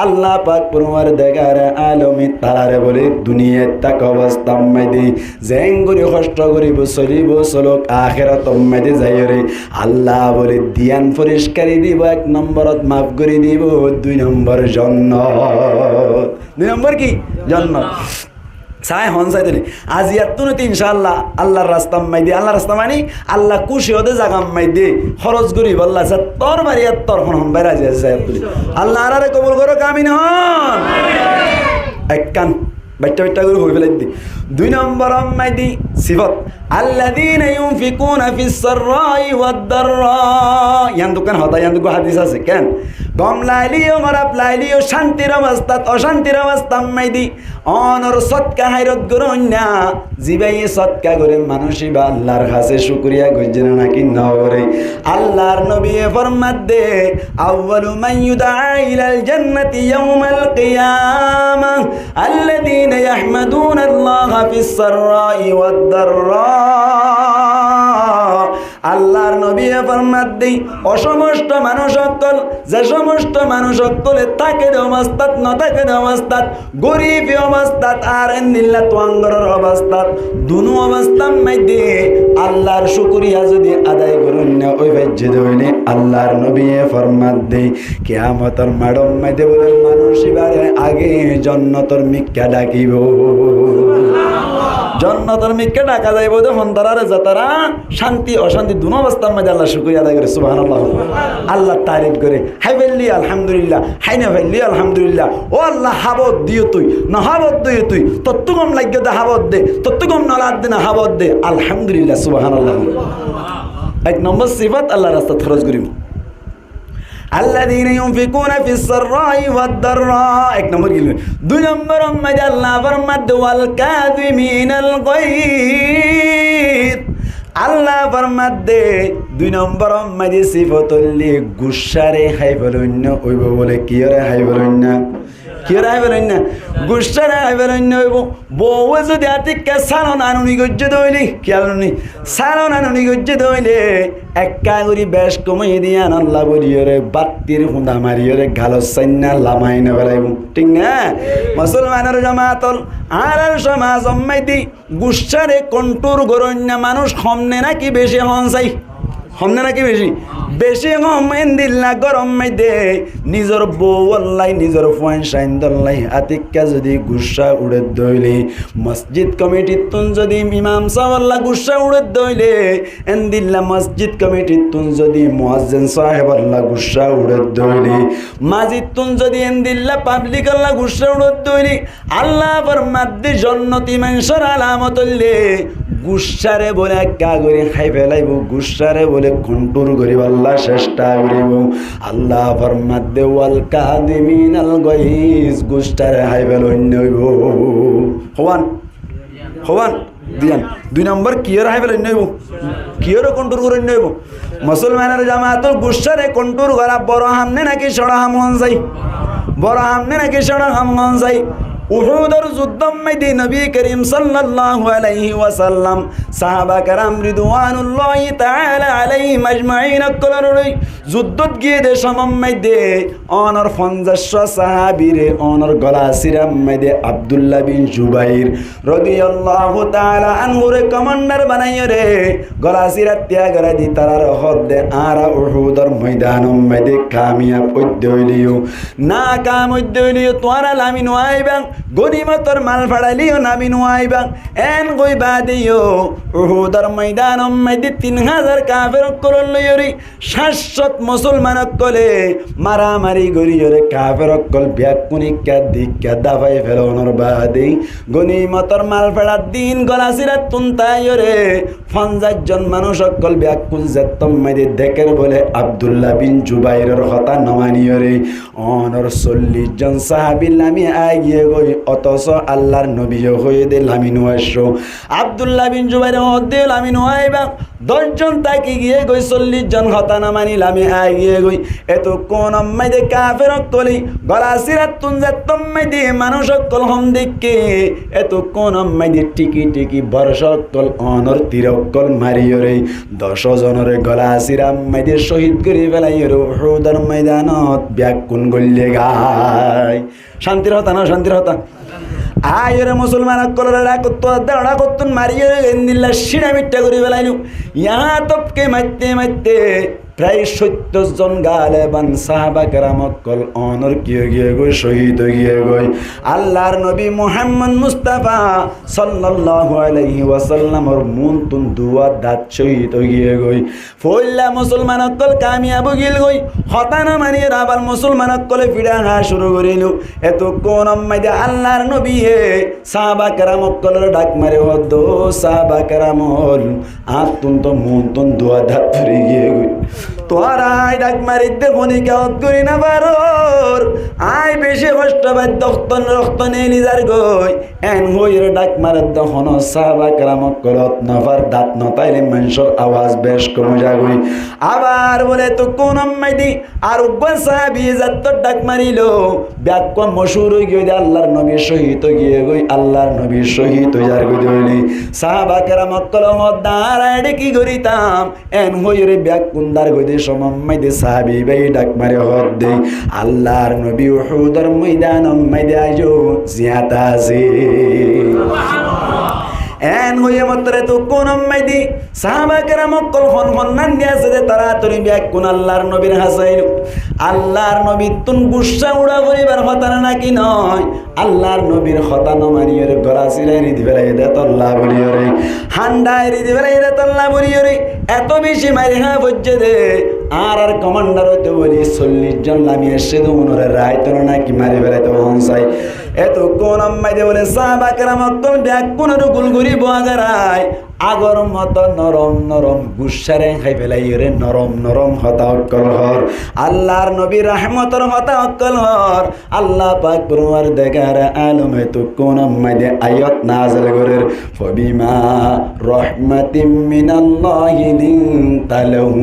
আল্লাহ পাক পরওয়ারদিগার আলমিন তারারে বলে দুনিয়ার তাক অবস্থা মধ্যে জেং করে কষ্ট করিব চলিব চলক আখিরাত মধ্যে যাইরে আল্লাহ বলে দিয়ান পরিষ্কারই দিব 1 নম্বরত মাফ করে দিব 2 নম্বর জান্নাত 2 নম্বর কি জান্নাত চাই হন চাই দিলি আজ ইয়াতুন ইনশাআল্লাহ আল্লাহর রাস্তা মাইদি আল্লাহর রাস্তা মানে আল্লাহ খুশি হতে জায়গা মাইদি খরচ করি আল্লাহ তোর বাড়ি তোর হন বাইরে যায় আল্লাহ আরে কবুল করো কামিন হন এক কান বাইটা বাইটা করে হই ফেলাই দি 2 নম্বর মাইদি সিফাত আল্লাযীনা ইউনফিকুনা ফিস সাররাই ওয়াদ দাররা ইয়ান দোকান হতা ইয়ান দোকান হাদিস আছে কেন গম লাইলিও খারাপ লাইলিও শান্তির অবস্থা অশান্তির অবস্থা মাইদি অনর সৎকা হাইরত করুন না জিবাই সৎকা করে মানুষই বা আল্লাহর কাছে শুকরিয়া গজ্জেন নাকি নরে আল্লাহর নবী ফরমাত দে আউয়ালু মান ইউদআ ইলাল জান্নাতি ইয়াউমাল কিয়ামাহ আল্লাযীনা ইয়াহমাদুনা আল্লাহা ফিস সাররাই ওয়াদ দাররা আল্লাহর নবী ফরমাত দেই অসমস্ত মানুষ সকল যে সমস্ত মানুষ সকলে থাকে অবস্থাত ন থাকে অবস্থাত গরিব অবস্থাত আর নিল্লা তোয়াঙ্গরের অবস্থাত দুনো অবস্থার মধ্যে আল্লাহর শুকরিয়া যদি আদায় করুন না ওই বাজ্যে দইলে আল্লাহর নবী ফরমাত দেই কিয়ামতের মাডম মধ্যে বলে মানুষ এবারে আগে জান্নাতের মিক্কা ডাকিব জান্নাতের মিক্কা ডাকা যাইব যখন তারারে যাতারা শান্তি অশান্তি দুনো অবস্থার মধ্যে আল্লাহ শুকরিয়া আদায় করে সুবহানাল্লাহ আল্লাহ তারিফ করে হাই বললি আলহামদুলিল্লাহ হাই না বললি আলহামদুলিল্লাহ ও আল্লাহ হাবত দিও তুই না হাবত দিও তুই তত্তু কম লাগে দে হাবত দে তত্তু কম নলাদ দে না হাবত দে আলহামদুলিল্লাহ সুবহানাল্লাহ 1 নম্বর সিফাত আল্লাহর রাস্তায় খরচ করিম الذين ينفقون في السراء والضراء 1 নম্বর গিল 2 নম্বর মধ্যে আল্লাহ ফরমাত ওয়াল কাযিমিনাল গায়ব আল্লাহ ফরমাত দে 2 নম্বর মধ্যে সিফাতুল্লি গুসারে হাইবলন্য ওইব বলে কিরে হাইবলন্য কিরে হাইবলন্য গুসারে হাইবলন্য ওইব বউ যদি আতিকা সালন আনুনি গজ্জ দইলি কিয়ালনি সালন আনুনি গজ্জ দইলে একা করি বেশ কমাই দিয়া আল্লাহ বলিয়রে বাত্তির হুঁদা মারিয়রে গালো সাইনা লামাই না বেলাইব ঠিক না মুসলমানের জামাতল আর সমাজ সম্মাইতি গুসারে কন্ট্রোল করন্য মানুষ কমনে নাকি বেশি হন চাই হমনে নাকি বেশি বেশি হম এন্দিল্লা গরম মাইদে নিজর বউ আল্লাই নিজর ফোন সাইন দল্লাই আতিকা যদি গুসা উড়ে দইলে মসজিদ কমিটির তুন যদি ইমাম সাহেবাল্লা গুসা উড়ে দইলে এন্দিল্লা মসজিদ কমিটির তুন যদি মুয়াজ্জিন সাহেবাল্লা গুসা উড়ে দইলে মাজিদ তুন যদি এন্দিল্লা পাবলিক আল্লাহ গুসা উড়ে দইলে আল্লাহ ফরমাত দি জান্নাতি মানুষের আলামত হইলে গুসারে বলে কাগরে খাই ফেলাইব গুসারে বলে কন্ট্রোল করিব আল্লাহ চেষ্টা করিব আল্লাহ ফরমাত দে ওয়াল কাযিমিনাল গায়জ গুসারে খাই ফেলন্য হইব হওয়ান দিয়ান 2 নম্বর কিয়র খাই ফেলন্য হইব কিয়র কন্ট্রোল করন্য হইব মুসলমানের জামাত গুসারে কন্ট্রোল করা বড় হামনে নাকি সড়া হাম হন যাই বড় হামনে নাকি সড়া হাম হন যাই উহুদের যুদ্ধম মধ্যে নবী করিম সাল্লাল্লাহু আলাইহি ওয়াসাল্লাম সাহাবা کرام রিদওয়ানুল্লাহি তাআলা আলাইহিম আজমাইন কলরই যুদ্ধত গিয়ে দে সমম মধ্যে অনর 50 সাহাবীরে অনর গলাসিরাম মধ্যে আব্দুল্লাহ বিন জুবাইর রাদিয়াল্লাহু তাআলা আনহুরে কমান্ডার বানাইয় রে গলাসিরা ত্যাগরা দি তারার হদে আরা উহুদের ময়দানম মধ্যে কামিয়াব হইলিও না কাম হইলিও তোরা লামিন আইবা গনিমতর মাল ফাড়াইলিও নামি নুয়াইবা এন গই বাদিও উহুদের ময়দানম মধ্যে 3000 কাফের কললয়রি 700 মুসলমান কলে মারামারি গরিয়রে কাফের কল ব্যাকুনিকা দিকা দাবাই ফেলনোর বাদে গনিমতর মাল ফাড়া দিন গলাসিরা তুনতায়রে 50 জন মানুষ কল ব্যাকুন জেতম মধ্যে দেখের বলে আব্দুল্লাহ বিন জুবাইরের কথা নমানিয়রে অনর 40 জন সাহাবী লামি আইয়ে হই অথচ আল্লাহর নবীও হয়ে দিল আমি নোয়াইশো আব্দুল্লাহ বিন জুবাইর হদ্দিল আমি নোয়াইবা 10 জন তাকে গিয়ে গই 40 জন হতানা মানিল আমি গিয়ে গই এত কোন আম্মাইদে কাফের কলি গলা সিরাত তুনজাত তম্মাইদে মানুষ কল হম দেখকে এত কোন আম্মাইদে টিকি টিকি বর্ষক কল অনর তিরকল মারিও রে 10 জনের গলা সিরা আম্মাইদে শহীদ করে ফেলাই রে উহুদের ময়দানত ব্যাকুন গল্লে গায় শান্তির হতা না শান্তির হতা আয়রে মুসলমান কলরা রাখতো দাঁড়া করতুন মারিয়ে এন্দিল্লা সিঁড়া মিট্টা করে ফেলাইনু ইহা তপকে মারতে মারতে প্রায় 70 জন গালেবান সাহাবা কেরামকল অনর গিয়ে গই শহীদ গিয়ে গই আল্লাহর নবী মুহাম্মদ মুস্তাফা সাল্লাল্লাহু আলাইহি ওয়াসাল্লামর মুনতুন দুয়া দাত শহীদ গিয়ে গই ফইলা মুসলমানকল কামিয়াব গিল গই হতানা মানি রাবাল মুসলমানকলে ফিরা হা শুরু করিল এত কোন মাইদে আল্লাহর নবী হে সাহাবা কেরামকলের ডাক মারে হদ সাহাবা কেরামল আতুন তো মুনতুন দুয়া দাত ফিরে গিয়ে গই তোরাই ডাক মারিতে ফনিকাওত করি না বারোর আয় বেশি কষ্ট বাদ রক্ত নেই নিজার গই এন হইরে ডাক মারার দহন সাহাবা কেরামত করত নফার দাঁত নতাইলে মানুষের আওয়াজ বেশ কমে যাগই আবার বলে তো কোন আম্মাইদি আর উগ্র সাহাবি যাত ডাক মারিল ব্যাক মশুর হয়ে গিয়ে আল্লাহর নবী শহীদ গিয়ে গই আল্লাহর নবী শহীদ হয়ে যার গই দইলি সাহাবা কেরামত কল দাঁড়ায় কি করিতাম এন হইরে ব্যাক কুন্দার গই সমম্মাইদে সাহাবি ভাই ডাক মারে হদ দে আল্লাহর নবী উহুদের ময়দান মাইদে আইজো জিয়াতা আছে এন হইয়ে মাত্রে তো কোন মাইদি সাহাবা কেরামত কল হন্নান দিয়েছে যে তাড়াতাড়ি ব্যাক কোন আল্লাহর নবীর হাসাইল আল্লাহর নবী তুন গুসা উড়া করিবার হতানা নাকি নয় আল্লাহর নবীর হতানো মারিয়ে গলা সিলাই রিদি বেলাই দে তল্লা বলিও রে হান্ডায় রিদি বেলাই দে তল্লা বলিও রে এত বেশি মারি হা বজ্জে দে আর কমান্ডার হইতে বলি 40 জন লামিয়ে সে তো মনোরে রায় তো নাকি মারি বেড়াইতে হনসাই এত কোন আম্মাইদে বলে সাহাবা কেরামত কল ব্যাক কোন রুকুল গরি বাগারায় আগর মত নরম নরম গুসারে খাই ফেলাই রে নরম নরম হতা অক্কল হর আল্লাহর নবী রহমতর হতা অক্কল হর আল্লাহ পাক পরওয়ার দেগার আলমে তো কোন আম্মাইদে আয়াত নাযিল করের ফবিমা রহমাতিম মিনাল্লাহি লিনতালাহুম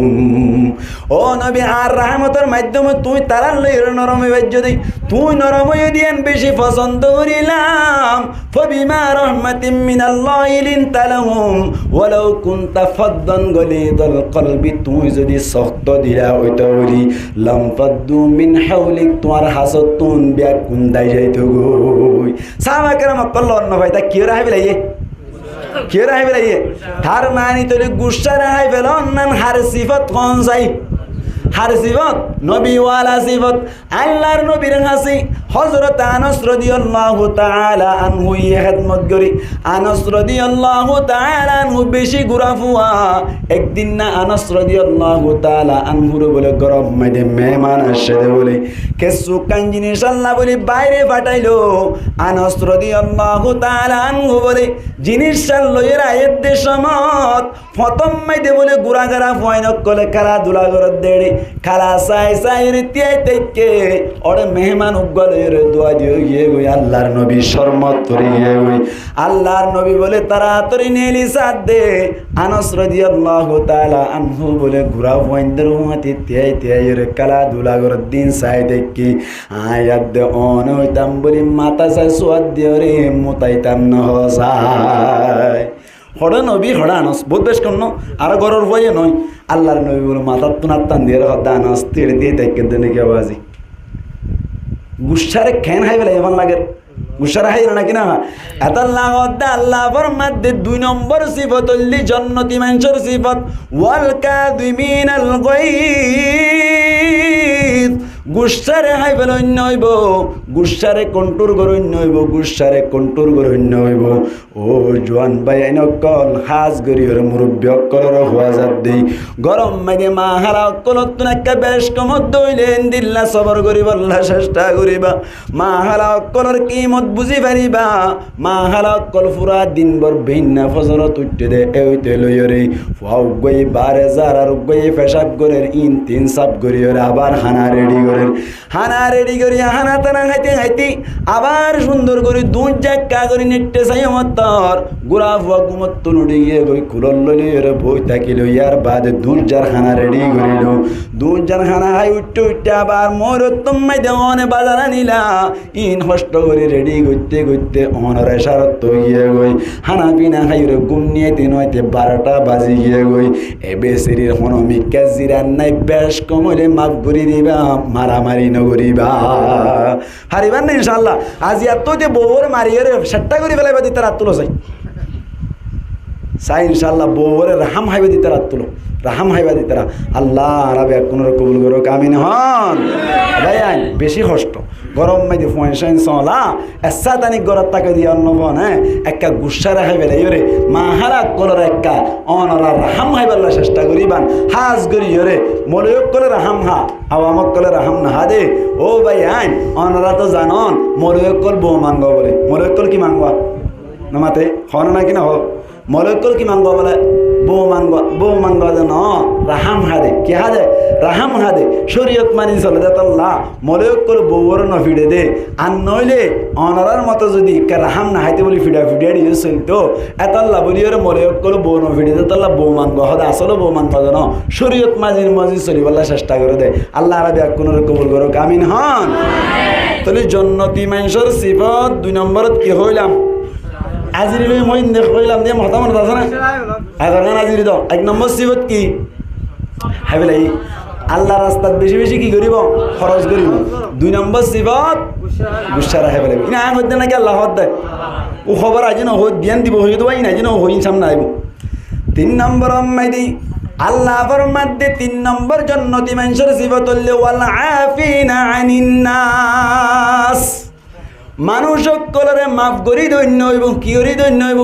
ও নবী আর রহমতের মাধ্যমে তুই তারার লইর নরম হইজ দি তুই নরম হই দিয়েন বেশি পছন্দ করিলাম ফবিমা রহমাতিম মিনাল্লাহি লিনতালাহুম ওয়ালাউ কুনতা ফাদ্দান গলিদাল কলবি তুই যদি শক্ত দিলা হইতো বলি লাম ফাদ্দু মিন হাওলিক তোমার হাসত তুন ব্যাক কুন্দাই যাইতো গই সাহাবা কেরাম কল্ল অন্য ভাই তা কি রাহাই বেলাইয়ে কি রাহাই বেলাইয়ে তার মানি তোরে গুসা রাহাই বেল অন্যান হার সিফত কোন যাই হার সিফত নবী ওয়ালা সিফত আল্লাহর নবীর হাসি হযরত আনাস রাদিয়াল্লাহু তাআলা আনহু ইহদমত করি আনাস রাদিয়াল্লাহু তাআলা আনহু বেশি গুরাফুয়া একদিন না আনাস রাদিয়াল্লাহু তাআলা আনহুর বলে গরম মাইদে মেহমান আসে বলে কিছু কান জিনিস আল্লাহ বলে বাইরে পাঠাইলো আনাস রাদিয়াল্লাহু তাআলা আনহু বলে জিনিস লইরা এতে সমত প্রথম মাইদে বলে গুরাগারা ফয়নক কলে খেলা দুলা গরত দেড়ে খেলা সাই সাই রিতিয়াই থেকে ওরে মেহমান উগলের দোয়া দিয়ে গিয়ে গই আল্লাহর নবী শরমত করে গিয়ে গই আল্লাহর নবী বলে তাড়াতাড়ি নেলি সাদ দে আনাস রাদিয়াল্লাহু তাআলা আনহু বলে গুরা ফয়নদের হুমাতি তিয়াই তিয়াই রে খেলা দুলা গরত দিন সাই দেখি আয়াত দে অন হইতাম বলি মাতা সাই সোয়াদ দিয়ে রে মুতাইতাম ন হসাই হড় নবী হড়া আনস বহুত বেশ কন্ন আর গরর হয়ে নয় আল্লাহর নবী বলে মাথার তুনার টান দিয়ে হদা আনস তেড়ে দিয়ে দেখে দেনে কে বাজি গুসারে খেন হাই বেলা এমন লাগে গুসারে হাই নাকি না এত আল্লাহ আল্লাহ মধ্যে 2 নম্বর সিফত হল্লি জন্নতি মানুষের সিফত ওয়াল কাযিমিনাল গায়জ গুসারে হাই বেলা অন্য হইব গুসারে কন্ট্রোল করে অন্য হইব গুসারে কন্ট্রোল করে অন্য হইব ও জোয়ান ভাই আইনকল হাজ গরিয়র মুরব্বী অকলর হওয়া যাত দেই গরম মাগে মা হারা অকলত একটা বেশ কমত দইলেন দিল্লা সবর করি বল্লা চেষ্টা করিবা মা হারা অকলর কিমত বুঝি পারিবা মা হারা অকল পুরা দিনভর ভিন্না ফজরত উঠতে দে এইতে লইরে ফাও গই 12,000 আর গই পেশাব গরের ইন 3 সাব গরিয়র আবার হানা রেডি করে করেন হানা রেডি করি হানা টানা খাইতে খাইতে আবার সুন্দর করে দুধ জাক্কা করে নেটে চাই মতর গুড়া ফুয়া গুমত তুলুড়ি গিয়ে গই খুলল লইলে এরে বই থাকিল ইয়ার বাদে দুধ যার খানা রেডি করিল দুধ যার খানা খাই উঠতে উঠতে আবার মোর তোমায় দেওয়ানে বাজার নিলা ইন হষ্ট করে রেডি করতে করতে অনরে সারত গিয়ে গই হানা পিনা খাই রে গুম নিয়ে তিন হইতে 12টা বাজি গিয়ে গই এবে শরীর হনমিকা জিরান নাই বেশ কমলে মাফ করে দিবা মারামারি নগরিবা হারিবার না ইনশাআল্লাহ আজ এত যে বউর মারিয়ে রে সেট্টা করে ফেলাইবা দিতে রাত তুলো চাই ইনশাআল্লাহ বউরে রাহাম হাইবা দিতে রাত তুলো রাহাম হাইবা দিতে আল্লাহ রাবে কোন কবুল করো কামিন হন ভাই আইন বেশি কষ্ট গরম মাইদি ফয়েন সলা এসা তানি গরত তাকে দিয়ে অন্নবন হ্যাঁ একটা গুসা রাখাই বেলে ইরে মাহারা কলর একটা অনরা রাহাম হাইবার চেষ্টা করিবান হাজ করি ইরে মলয়ক কলে রাহাম হা আওয়ামক কলে রাহাম না হা দে ও ভাই আইন অনরা তো জানন মলয়ক কল বউ মানব বলে মলয়ক কল কি মানবা নামাতে হন না কিনা হোক মলয়কল কি মানব বলে বউ মানব যেন রাহাম হাদে কি হাদে রাহাম হাদে শরীয়ত মানি চলে যাতল্লাহ মলয়কল বউর ন ফিডে দে আর নইলে অনরার মতো যদি রাহাম না হাইতে বলি ফিডা দিয়ে চলতো এতাল্লাহ বলি ওরে মলয়কল বউ ন ফিডে দেতাল্লাহ বউ মানব হদে আসলে বউ মানব যেন শরীয়ত মাঝি চলিবল্লা চেষ্টা করে দে আল্লাহ রাবে কোন কবুল করো কামিন হন তাহলে জন্নতি মানুষের সিফত 2 নম্বরত কি হইলাম আজিরি লই মই দেখ কইলাম দিয়ে মতামত আছে না আগর গান আজিরি দাও 1 নম্বর সিফত কি হাইবেলাই আল্লাহ রাস্তাত বেশি বেশি কি করিব খরচ করিব 2 নম্বর সিফত গুসা রাখে বলে ইনা আগ হইতে নাকি আল্লাহ হদ দেয় ও খবর আজি না হই জ্ঞান দিব হই দোয়াই না জিনো হই সামনে আইব 3 নম্বর মাইদি আল্লাহ ফরমাতে 3 নম্বর জান্নাতি মানুষের সিফত হল ওয়াল আফিনা আনিন নাস মানুষ সকলরে মাফ করি দৈন্য হইব কি করি দৈন্য হইব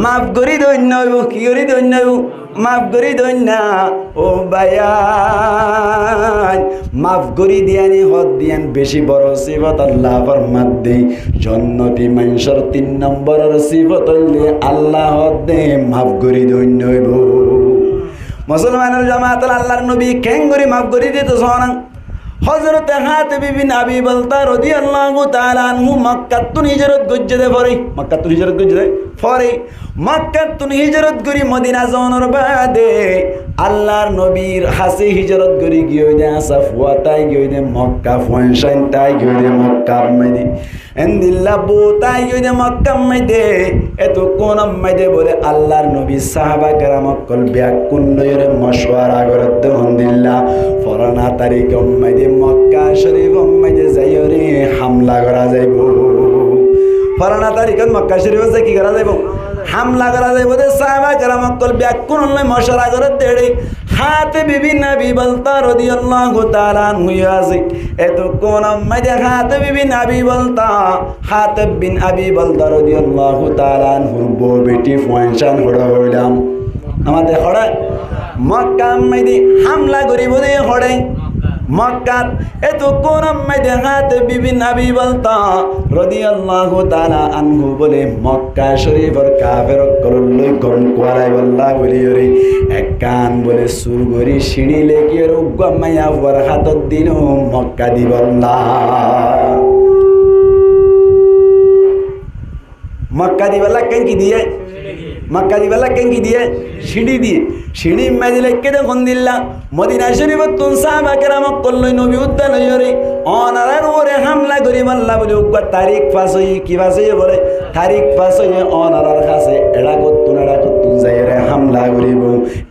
মাফ করি দৈন্য হইব কি করি দৈন্য হইব মাফ করি দৈন্য ও বায়ান মাফ করি দিয়ানি হদ দিয়ান বেশি বড় সিফত আল্লাহ ফরমাত দে জান্নাতি মানুষের 3 নম্বরের সিফত হইলে আল্লাহ হদ দে মাফ করি দৈন্য হইব মুসলমানের জামাত আল্লাহর নবী কেন করি মাফ করি দিতে শোনান হযরত হাতিব বিন আবি বালতা রাদিয়াল্লাহু তাআলা আনহু মক্কাতুন হিজরত গজ্জে পড়ে মক্কাতুন হিজরত গজ্জে পড়ে মক্কাতুন হিজরত করি মদিনা যাওয়ার বাদে আল্লাহর নবীর হাসে হিজরত করি গিয়ে দে সাফওয়া তাই গিয়ে দে মক্কা ফয়সান তাই গিয়ে দে মক্কা মদি এন্দিল্লা বুতাই গিয়ে দে মক্কা মদি এত কোন মদি বলে আল্লাহর নবী সাহাবা کرام কল ব্যাকুন নয়রে মশওয়ারা করতে হন্দিল্লা ফরনা তারিখ মদি মক্কা শরীফ মদি যাইরে হামলা করা যাইব ফরনা তারিখ মক্কা শরীফ যে কি করা যাইব হামলা করা যাইব দে সাহাবা کرام কল ব্যাকুন নয় মশওয়ারা করতে দেড়ে হাতিব বিন আবি বালতা রাদিয়াল্লাহু তাআলা আনহু ইয়াজি এত কোন মদি হাতিব বিন আবি বালতা হাতিব বিন আবি বালতা রাদিয়াল্লাহু তাআলা আনহু বউ বেটি ফয়সান হইলাম আমাদের হড়া মক্কা মদি হামলা করিব দে হড়ে মক্কা এত কোন মদি হাতিব বিন আবি বালতা রাদিয়াল্লাহু তাআলা আনহু বলে মক্কা শরীফের কাফের করলই কোন কোয়ারাই বল্লা বলি রে এক কান বলে সুরগরি সিঁড়ি লেগে রুগমায়া ওর হাতত দিন মক্কা দিবল্লা মক্কা দিবল্লা কেন কি দিয়ে মক্কা দিবল্লা কেন কি দিয়ে সিঁড়ি দিয়ে সিঁড়ি মাঝে লেগে দেখুন দিল্লা মদিনা শরীফ তুন সাহাবা کرام কল্লই নবী উদ্যান হইরে অনারার ওরে হামলা করি বল্লা বলে উগা তারিখ পাস হই কি পাস হই বলে তারিখ পাস হই অনারার কাছে এড়া করতুন যাইরে হামলা করিব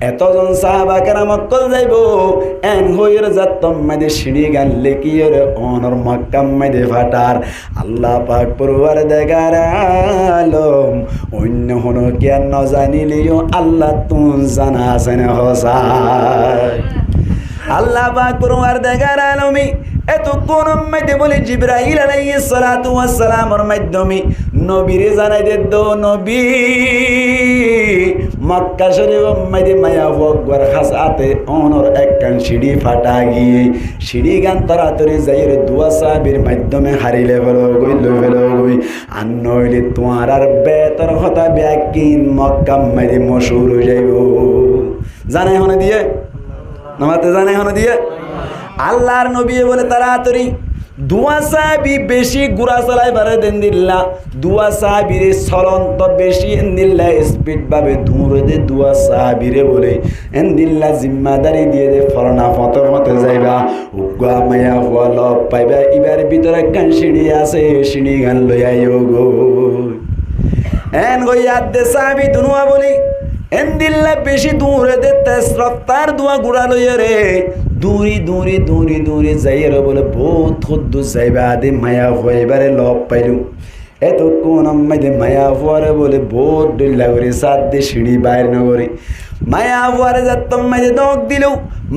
এতজন সাহাবা کرام কল যাইব এন হইর যাতম মাঝে সিঁড়ি গান লেকি ওরে অনর মক্কা মাঝে ফাটার আল্লাহ পাক পরওয়ারদিগার আলম অন্য হনো জ্ঞান ন জানিলিও আল্লাহ তুন জানা আছেন হসায় আল্লাহ পাক পরওয়ারদিগার আলমী এত কোন মধ্যে বলে জিবরাইল আলাইহিস সালাতু ওয়াস সালামের মাধ্যমে নবীরে জানাই দে দো নবী মক্কা শরীফের মধ্যে মায়া ওয়াকবার হাসাতে অনর একখান সিঁড়ি ফাটা গিয়ে সিঁড়ি গান তাড়াতাড়ি যাইরে দুয়া সাহাবীর মাধ্যমে হারিলে বলো গই আর নইলে তোমার আর বেতর কথা ব্যাকিন মক্কা মধ্যে মশহুর হয়ে যাইব জানাই হনে দিয়ে নামাতে জানাই হনে দিয়ে আল্লাহর নবী বলে তাড়াতাড়ি দুয়া সাহাবি বেশি গুড়া চালাই পারে দেন দিল্লা দুয়া সাহাবিরে চলন্ত বেশি এন দিল্লা স্পিড ভাবে দূরে দে দুয়া সাহাবিরে বলে এন দিল্লা জিম্মাদারি দিয়ে দে ফলনা ফতর মতে যাইবা উগা মায়া হওয়া লব পাইবা এবার ভিতরে গান সিঁড়ি আছে সিঁড়ি গান লইয়া গো এন গইয়াদ দে সাহাবি দুনুয়া বলি এন দিল্লা বেশি দূরে দে তেজ রফতার দুয়া গুড়া লইয়া রে দূরি দূরি দূরি দূরি যাইয়ের বলে বহুত খুদ্দু যাইবা দে মায়া হইবারে লব পাইলু এত কোন আম্মাইদে মায়া হওয়ারে বলে বহুত ডুল্লা করে সাত দে সিঁড়ি বাইর নগরে মায়া হওয়ারে যাত্তম মাইদে দক দিল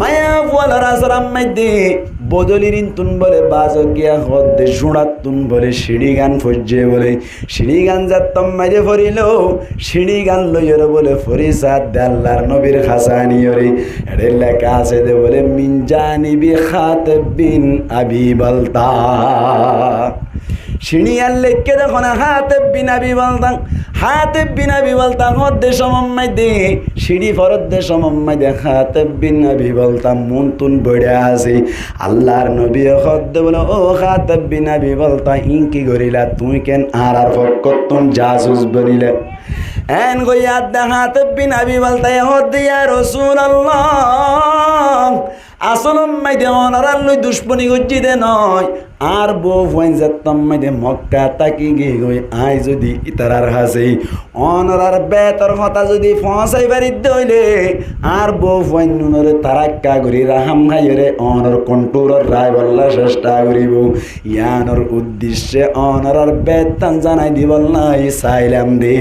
মায়া হওয়ালার আসর আম্মাইদে বদলিরিন তুন বলে বাজকিয়া হদ দে জুড়াত তুন বলে সিঁড়ি গান ফজে বলে সিঁড়ি গান যাত্তম মাইদে ফরিল সিঁড়ি গান লইয়ের বলে ফরি সাত দে আল্লাহর নবীর খাসানিয়রে এর লেখা আছে দে বলে মিনজানিবি খাতিব বিন আবি বালতা সিঁড়িয়ার লেখকে দেখো না হাতিব বিন আবি বালতা হাতিব বিন আবি বালতা হদ্দে সমম্মাই দে সিঁড়ি ফরত দে সমম্মাই দে হাতিব বিন আবি বালতা মন তুন বড়ে আছে আল্লাহর নবী হদ্দে বলে ও হাতিব বিন আবি বালতা ইনকি করিলা তুই কেন আর ফকত তুন জাসুস বনিলে এন গইয়াদ দে হাতিব বিন আবি বালতা হদ্দে ইয়া রাসূলুল্লাহ আসল মাইদে অনারার লই দুশ্মনী গজ্জি দে নয় আর বউ ফাইন যাত্তাম মাইদে মক্কা তাকি গে গই আই যদি ইতারার হাসে অনারার বেতর কথা যদি ফসাই বাড়িতে দইলে আর বউ ফাইন নুনরে তারাক্কা করি রাহাম খাইরে অনর কন্ট্রোলর রায় বল্লা চেষ্টা করিব ইয়ানোর উদ্দেশ্যে অনারার বেতন জানাই দিবল্লা চাইলাম দে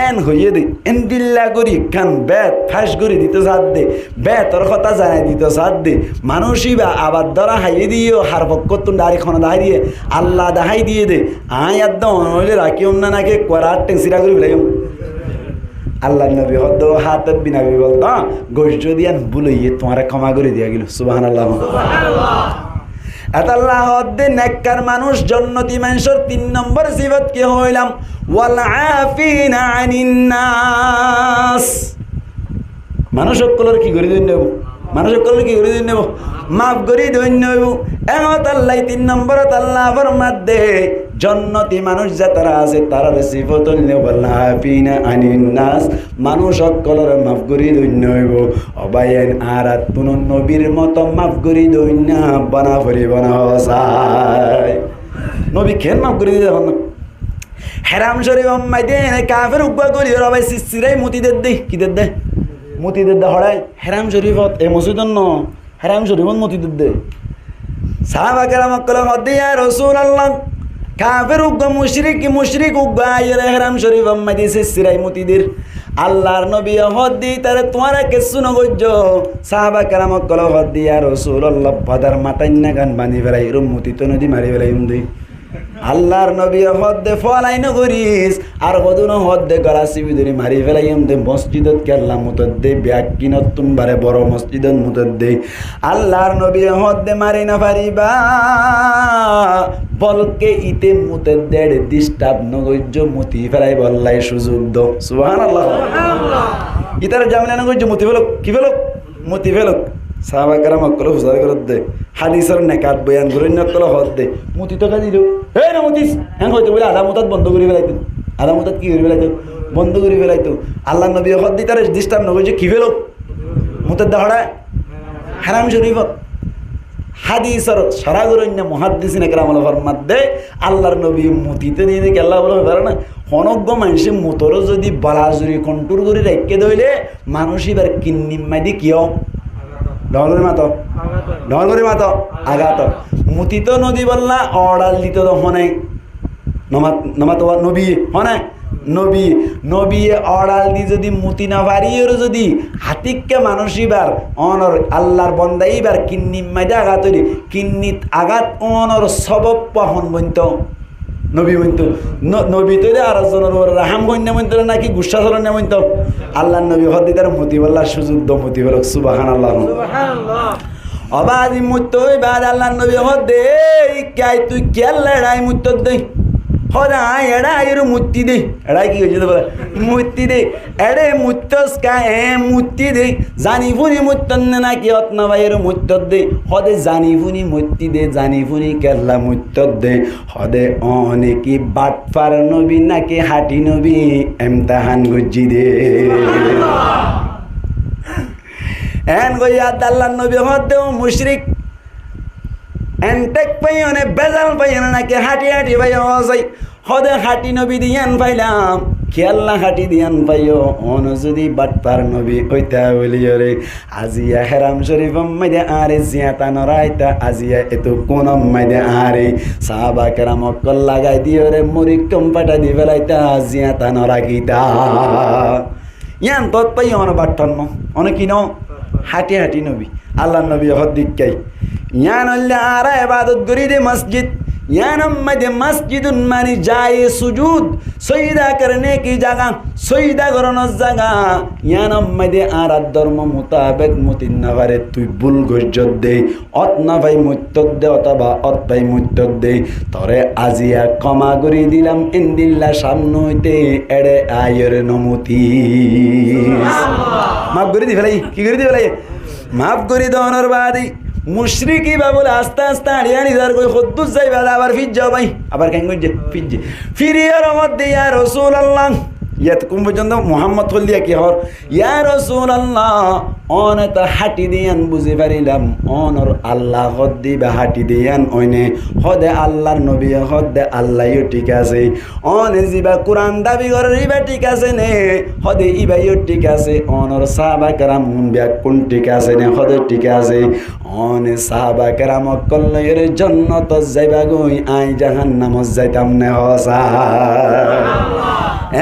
এন হইয়ে দে এন দিল্লা করি খান বেত ফাঁস করে দিতে সাথ দে বেতর কথা জানাই দিতে সাথ দে মানুষই বা আবার ধরা হাইয়ে দিও হার পক্ষ দাঁড়ি খানা দাহাই দিয়ে আল্লাহ দাহাই দিয়ে দে আয় আদ হইলে রাখিও না নাকি করার টেংসিরা করে ফেলাই আল্লাহ নবী হদ হাত বিনাবি বলতো গোষ্ঠ দিয়ান বুলইয়ে তোমার ক্ষমা করে দিয়া গেল সুবহানাল্লাহ আল্লাহ হদ্দে নেককার মানুষ জন্নতি মানুষের 3 নম্বর সিফত কি হইলাম ওয়াল আফিনা আনিন নাস মানুষ সকলের কি করে দিন নেব মানুষ সকলের কি করে দিন নেব মাফ করি দইন নেব এমত আল্লাহ 3 নম্বর আল্লাহ ফরমাত দে জন্নতি মানুষ যা তারা আছে তারা সিফত হইলে ওয়াল আফিনা আনিন নাস মানুষ সকলের মাফ করি দইন নেব অবায়েন আর তুন নবীর মতো মাফ করি দইন না বানা ফরি বানা হসাই নবী কেন মাফ করি দিতে না হেরাম শরীফ মাইদে কাফের উগ্বা করি রবাই সিসিরাই মতিদের দে কি দে মতিদের দে হড়াই হেরাম শরীফত এ মসজিদন ন হেরাম শরীফত মতিদের দে সাহাবা কেরাম কলম হদিয়া রাসূলুল্লাহ কাফের উগ্বা মুশরিক উগ্বা আইরে হেরাম শরীফ মাইদে সিসিরাই মতিদের আল্লাহর নবী হদি তারে তোমারা কিছু নগজ্য সাহাবা কেরাম কলম হদিয়া রাসূলুল্লাহ বাদার মাতাইন্না গান বানি ফেলাই এরম মতি তো নদী মারি ফেলাই উন্দি আল্লাহর নবী হদ্দে ফলাই নগরিস আর হদুন হদ্দে গলা সিবি ধরে মারি ফেলাই দে মসজিদত কেল্লা মুতদ্দে ব্যাকিনত তুমবারে বড় মসজিদত মুতদ্দে আল্লাহর নবী হদ্দে মারি না পারিবা বলকে ইতে মুতদ্দে ডিস্টার্ব নগজ্য মুতি ফেলাই বললাই সুযোগ দ সুবহানাল্লাহ ইতার জামিনা নগজ্য মুতি ফেলক কি ফেলক মুতি ফেলক সাহাবা কেরাম অকল হুজার করে দে হাদিসের নেকাত বয়ান করে নকল হদ দে মুতি তো দিল হে না মুতিস হ্যাঁ হয়তো বলে আধা মুতাত বন্ধ করে ফেলাইতো আধা মুতাত কি করে ফেলাইতো বন্ধ করে ফেলাইতো আল্লাহ নবী হদ দি তার ডিস্টার্ব নগজে কি ফেলো মুতাত দহড়া হারাম শরীফত হাদিসের সারাগরণ্য মুহাদ্দিসিনে কেরাম ফরমাত দে আল্লাহর নবী মুতিতে দিয়ে দেখে আল্লাহ বলে পারে না অনজ্ঞ মানুষের মুতরও যদি বালাজুরি কন্ট্রোল করে রেখে দইলে মানুষ এবার কিন্নিমাদি কিয় ডহলরে মাতো আঘাত মুতিত নদী বললা অড়াল দিত হনে নমাতো নবী হনে নবী অড়াল দি যদি মুতি না পারিও যদি হাতিককে মানুষ এবার অনর আল্লাহর বন্দা এবার কিন্নি মাইদে আঘাত হইলি কিন্নিত আঘাত অনর সবব পাহন বন্ত নবী বন্ত নবী তো আর জনের রাহাম কন্যা বন্ত নাকি গুসা চলন বন্ত আল্লাহ নবী হদি তার মতি বললা সুযোগ দ মতি বল সুবহানাল্লাহ অবাদি মুত বাদ আল্লাহ নবী হদে কাই তুই কে লড়াই মুত দে হদা এড়া আয়ের মূর্তি দে এড়া কি হয়েছে বলে মূর্তি দে এড়ে মুত্তস কা এ মূর্তি দে জানি ফুনি মুত্তন না কি অতনা ভাইয়ের মুত্তর দে হদে জানি ফুনি মূর্তি দে জানি ফুনি কেল্লা মুত্তর দে হদে অনেকি বাটফার নবী নাকি হাটি নবী এমতাহান গুজ্জি দে এন গইয়া আল্লাহর নবী হদে মুশরিক এনটেক পাইনে বেজাল পাইনে নাকি হাঁটি হাঁটি ভাই যাই হদে হাঁটি নবী দিয়ান পাইলাম খেয়াল্লা হাঁটি দিয়ান পাইও অন যদি বাটপার নবী ওইটা বলিও রে আজিয়া হেরাম শরীফ মাইদে আরে জিয়াতা নরাইতা আজিয়া এত কোন মাইদে আরে সাহাবা কেরাম অক্কল লাগাই দিও রে মরি কম্পাটা দি ফেলাইতা জিয়াতা নরাকিতা ইয়ান তৎ পাই অন বাট্টন অনেক কিনো হাঁটি হাঁটি নবী আল্লাহ নবী হদ্দিকাই ইয়ান আরা ইবাদত করি দে মসজিদ यान मस्जिद मानी जाए सुजूद सईदा करने की जगह सईदा करने जगह यान मदे आरा धर्म मुताबिक मुतिन नवरे तुई बुल गज्जत दे अत ना भाई मुत्तद दे अथवा अत भाई मुत्तद दे तोरे आजिया क्षमा करी दिलाम इंदिल्ला सामने हইতে एड़े आयर नमुती माफ करी दी फेलाई की करी दी फेलाई माफ करी दोनोर बादी मुशरिकी बाबुल आस्ते आस्ते हरियाणी दार कोई खुद्दुस जाई बादा आबार फिज जाओ भाई आबार केन गजे फिज फिरियर मध्य या रसूल अल्लाह ইয়াতকুম পর্যন্ত মুহাম্মদ হলিয়া কি হর ইয়া রাসূলুল্লাহ অন তা হাঁটি দিয়ান বুঝি পারিলাম অনর আল্লাহ হদ্দি বা হাঁটি দিয়ান ওইনে হদে আল্লাহর নবী হদে আল্লাহও ঠিক আছে অন জিবা কোরআন দাবি করে ইবা ঠিক আছে নে হদে ইবাইও ঠিক আছে অনর সাহাবা کرام বিয়া কোন ঠিক আছে নে হদে ঠিক আছে অন সাহাবা کرام কল্লের জান্নাত যাইবা গই আই জাহান্নাম যাইতাম নে হসা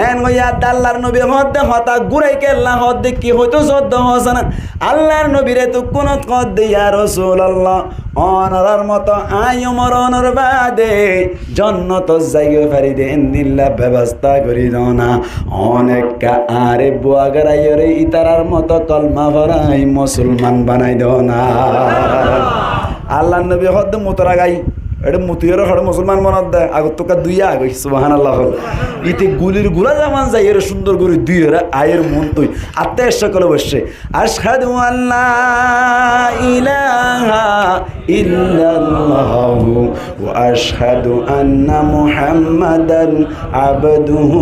এন গয়া আল্লাহর নবী হদে হতা গুরাই কেল্লা হদে কি হইতো সদ্দ হসনা আল্লাহর নবীরে তো কোন কদ দিয়া রাসূলুল্লাহ অনরার মতো আই মরণর বাদে জান্নাত যাইও পারি দে ইন্দিল্লা ব্যবস্থা করি দাও না অনেক আরে বুয়া গরাইরে ইতারার মতো কলমা ভরাই মুসলমান বানাই দাও না আল্লাহর নবী হদে মুতরা গাই এটা মুতিয়ের হড় মুসলমান মনত দেয় আগত তোকা দুইয়া আগে সুবহানাল্লাহ ইতে গুলির গুলা জামান যাই এর সুন্দর করে দুই এর আয়ের মন তুই আত্মা সকল বসে আশহাদু আল্লা ইলাহা ইল্লাল্লাহু ওয়া আশহাদু আন্না মুহাম্মাদান আবদুহু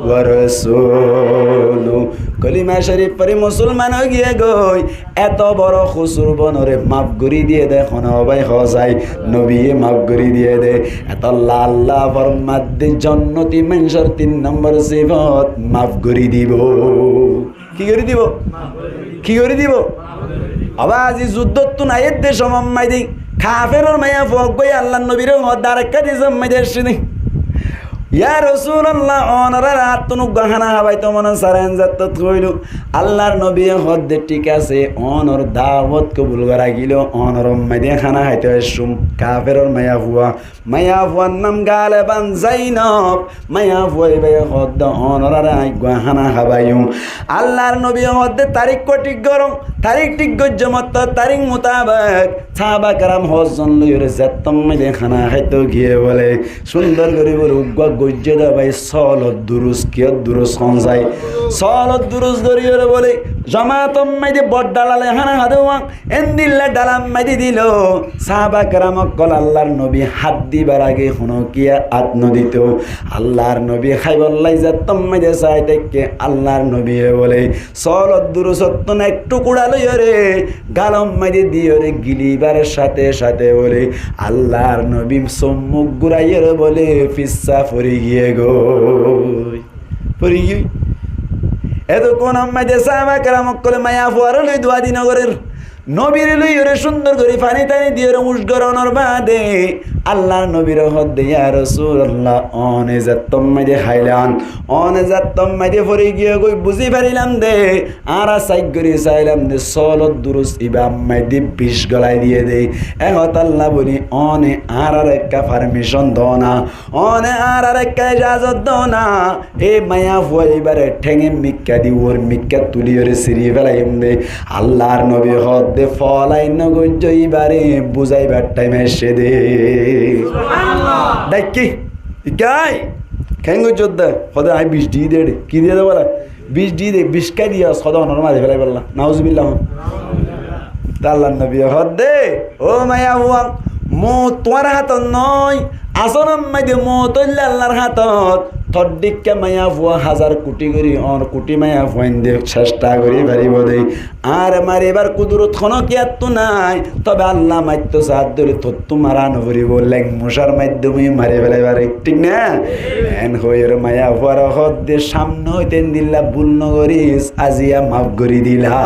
ওয়া রাসূলুহু কলিমা শরীফ পড়ে মুসলমান হয়ে গিয়ে গই এত বড় খুসুর বনরে মাফ করি দিয়ে দেখো না ভাই হজাই নবী মাফ করি দিয়ে দে এত আল্লাহ ফরমাত দে জান্নাতি মানুষের 3 নম্বর সিফত মাফ করি দিব কি করে দিব কি করে দিব আবাজি যুদ্ধত তো নাই দে সমমাই দে কাফেরর মায়া ফক গই আল্লাহ নবীর হদার কাদি জম্মাই দেশনি ইয়া রাসূলুল্লাহ অনরার আত্মনু গহনা হাবাই তো মন সারেন যাত কইলো আল্লাহর নবী হদ ঠিক আছে অনর দাওয়াত কবুল করা গিল অনর মাইদে খানা হাইতে আসুম কাফেরর মায়া ফুয়ার নাম গালেবান যায়নব মায়া ফুয়াই বে হদ অনরার আই গহনা হাবাইম আল্লাহর নবী হদ তারিখ ঠিক গরম তারিখ ঠিক গজ্জমত তারিখ মোতাবেক সাহাবা کرام হজন লইরে যাতম মাইদে খানা হাইতে গিয়ে বলে সুন্দর করে বলে গজ্জেদা ভাই সলত দুরুস কিয়ত দুরুস খনজাই সলত দুরুস দরিয়রে বলে জামাতম মাইদে বড় ডালালে হানা হাদওয়া এন্দিল্লা ডালাম মাইদে দিল সাহাবা کرام কল আল্লাহর নবী হাত দিবার আগে হনো কিয়া আত্ম দিত আল্লাহর নবী খাইবল্লাই যাতম মাইদে চাই দেখে আল্লাহর নবী বলে সলত দুরুসত না একটু কুড়া লইরে গালম মাইদে দিয়রে গিলিবার সাথে সাথে বলে আল্লাহর নবী সম্মুখ গুরাইরে বলে ফিসা ফরি গিয়ে গো ফরি গিয়ে এত কোন আম্মাইদে সাহাবা کرام কলে মায়া ফুয়ার লই দোয়া দি নগরের নবীর লইরে সুন্দর করে পানি টানি দিয়ে মুশ গরনর বাদে আল্লাহর নবীর হদ ইয়া রাসূলুল্লাহ অনে যাতম মাইদে খাইলাম অনে যাতম মাইদে ফরি গিয়ে কই বুঝি পারিলাম দে আরা সাইক করে চাইলাম দে সলত দুরুস ইবাম মাইদে 20 গলাই দিয়ে দে এহত আল্লাহ বলি অনে আরার একটা পারমিশন দাও না অনে আরার একটা ইজাজত দাও না এ মায়া ফুয়াইবারে ঠেঙে মিক্কা দি ওর মিক্কা তুলিয়রে সিরি ফেলাইম দে আল্লাহর নবী হদ দে ফলাই নগজইবারে বুঝাইবার টাইম এসে দে সুবহানাল্লাহ দেখি ইকাই খেঙ্গু যোদ্ধা সদা আই 20 ডি দে কি দিয়ে দেবো 20 ডি দে 20 কাই দিয়া সদা অনর মারি ফেলাই বললাম নাউজুবিল্লাহ আল্লাহর নবী হদে ও মায়া হুয়া মো তোমার হাত নয় আসন মাইদে মো তৈলে আল্লাহর হাতত থডিককে মায়া ফুয়া 1000 কোটি করি অন কোটি মায়া ফুয়াইন দে চেষ্টা করি পারিব দেই আর মারিবার কুদরত খনো কি এত নাই তবে আল্লাহ মাইত্য সাদ ধরে তত্তু মারা নভরিব লেং মশার মাধ্যমে মারি ফেলাইবার ঠিক না এন হইর মায়া ফুয়ার হদে সামনে হইতেন দিল্লা ভুল নগরিস আজিয়া মাফ করি দিলা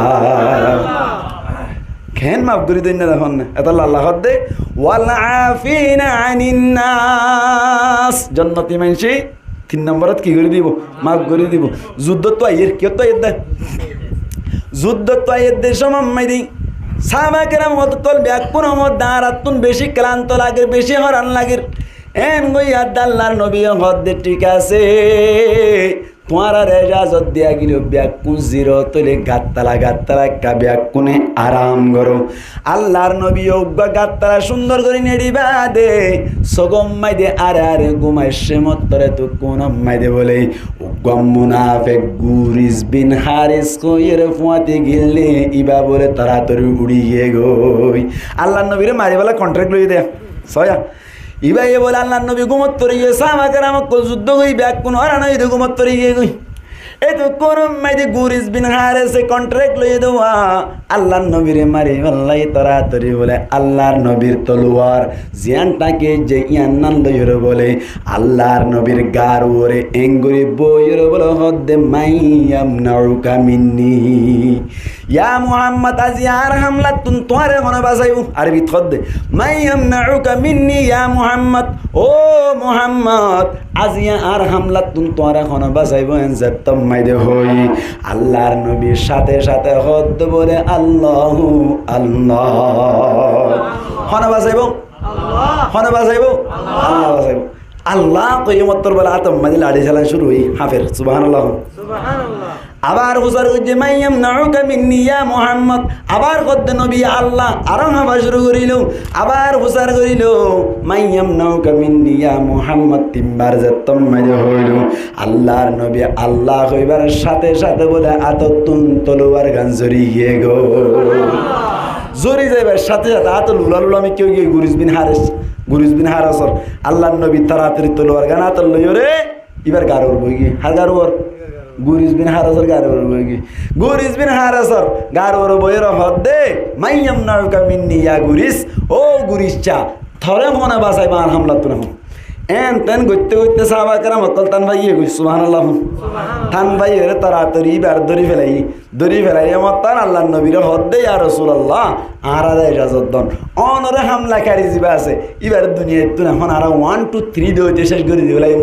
কেন মাফ করে দিন না দেখুন এত আল্লাহ দে ওয়াল আফিনা আনিন নাস জান্নাতি মানসি 3 নম্বরত কি করে দিব মাফ করে দিব যুদ্ধ তো আইয়ের কি তো আইয়ের যুদ্ধ তো আইয়ের দেশ মাম্মাই দি সাহাবা কেরাম হত তল ব্যাকুন মত দাঁড়াতুন বেশি ক্লান্ত লাগে বেশি হরান লাগে এন গইয়া আল্লাহর নবী হদে ঠিক আছে তোমার রেজাজত দিয়া গেল ব্যাকুন জিরো তলে গাত্তালা কা ব্যাকুনে আরাম করো আল্লাহর নবী অজ্ঞা গাত্তালা সুন্দর করে নেড়িবা দে সগম্মাই দে আরে ঘুমাই সে মতরে তো কোন আম্মাই দে বলে উগ্গম মুনাফিক গুরিস বিন হারিস কইরে ফুয়াতে গিললে ইবা বলে তাড়াতাড়ি উড়ি গিয়ে গই আল্লাহর নবীরে মারিবালা কন্ট্রাক্ট লই দে সয়া ইবাই বলে আল্লাহর নবী ঘুমত তরে গিয়ে সাহাবাকের আমাকে যুদ্ধ কই ব্যাগ কোন হারানো এই ঘুমত তরে গিয়ে গই এই তো করম মাইদে গুরিস বিন হারিসে কন্ট্রাক্ট লই দেওয়া আল্লাহর নবীরে মারি আল্লাহ তাড়াতাড়ি বলে আল্লাহর নবীর তলোয়ার জিয়ানটাকে যে ইয়ান্নান লইরে বলে আল্লাহর নবীর গার ওরে এঙ্গুরি বইরে বলে হদ্দে মাইয়াম নাউকা মিন্নি ইয়া মুহাম্মদ আজি আর হামলা তুন তোরে মনে বাজাইব আরবি থদ্দে মাইয়াম নাউকা মিন্নি ইয়া মুহাম্মদ ও মুহাম্মদ আজি আর হামলা তুন তোরে মনে বাজাইব এনজাতম মাইদে হই আল্লাহর নবীর সাথে সাথে হদ বলে আল্লাহ আল্লাহ হনা বাজাইব আল্লাহ বাজাইব আল্লাহ কিয়ামতের বেলা আতম মাঝে লাড়ি চালা শুরু হই হাফের সুবহানাল্লাহ আবার হুজার যে মাইয়াম নাউকা মিন্নি ইয়া মুহাম্মদ আবার কদ নবী আল্লাহ আরাম হাবা শুরু করিল আবার হুজার করিল মাইয়াম নাউকা মিন্নি ইয়া মুহাম্মদ তিনবার যেতম মাঝে হইল আল্লাহর নবী আল্লাহ কইবার সাথে সাথে বলে আততুন তলোয়ার গান জড়ি গিয়ে গো জড়ি যাইবার সাথে সাথে আতল উলালুল আমি কেউ গিয়ে গুরিস বিন হারাসর আল্লাহর নবী তাড়াতাড়ি তলোয়ার গান আতল লইও রে এবার গারোর বই গিয়ে হার গারোর গুরিস বিন হারাসর গারোর বই গিয়ে গুরিস বিন হারাসর গারোর বইয়ের হদে মাইয়াম নাউকা মিন্নি ইয়া গুরিস ও গুরিস চা থরে মনে বাসাই বার হামলা তো না এন তেন গইতে গইতে সাহাবা কেরাম অকল তান ভাই গই সুবহানাল্লাহ তান ভাই এর তাড়াতাড়ি বার ধরি ফেলাই আমার তান আল্লাহর নবীর হদে ইয়া রাসূলুল্লাহ আরাদা ইজাজত দন অনরে হামলাকারী জিবা আছে এবার দুনিয়ায় তো এখন আর 1 2 3 দইতে শেষ করে দিলাই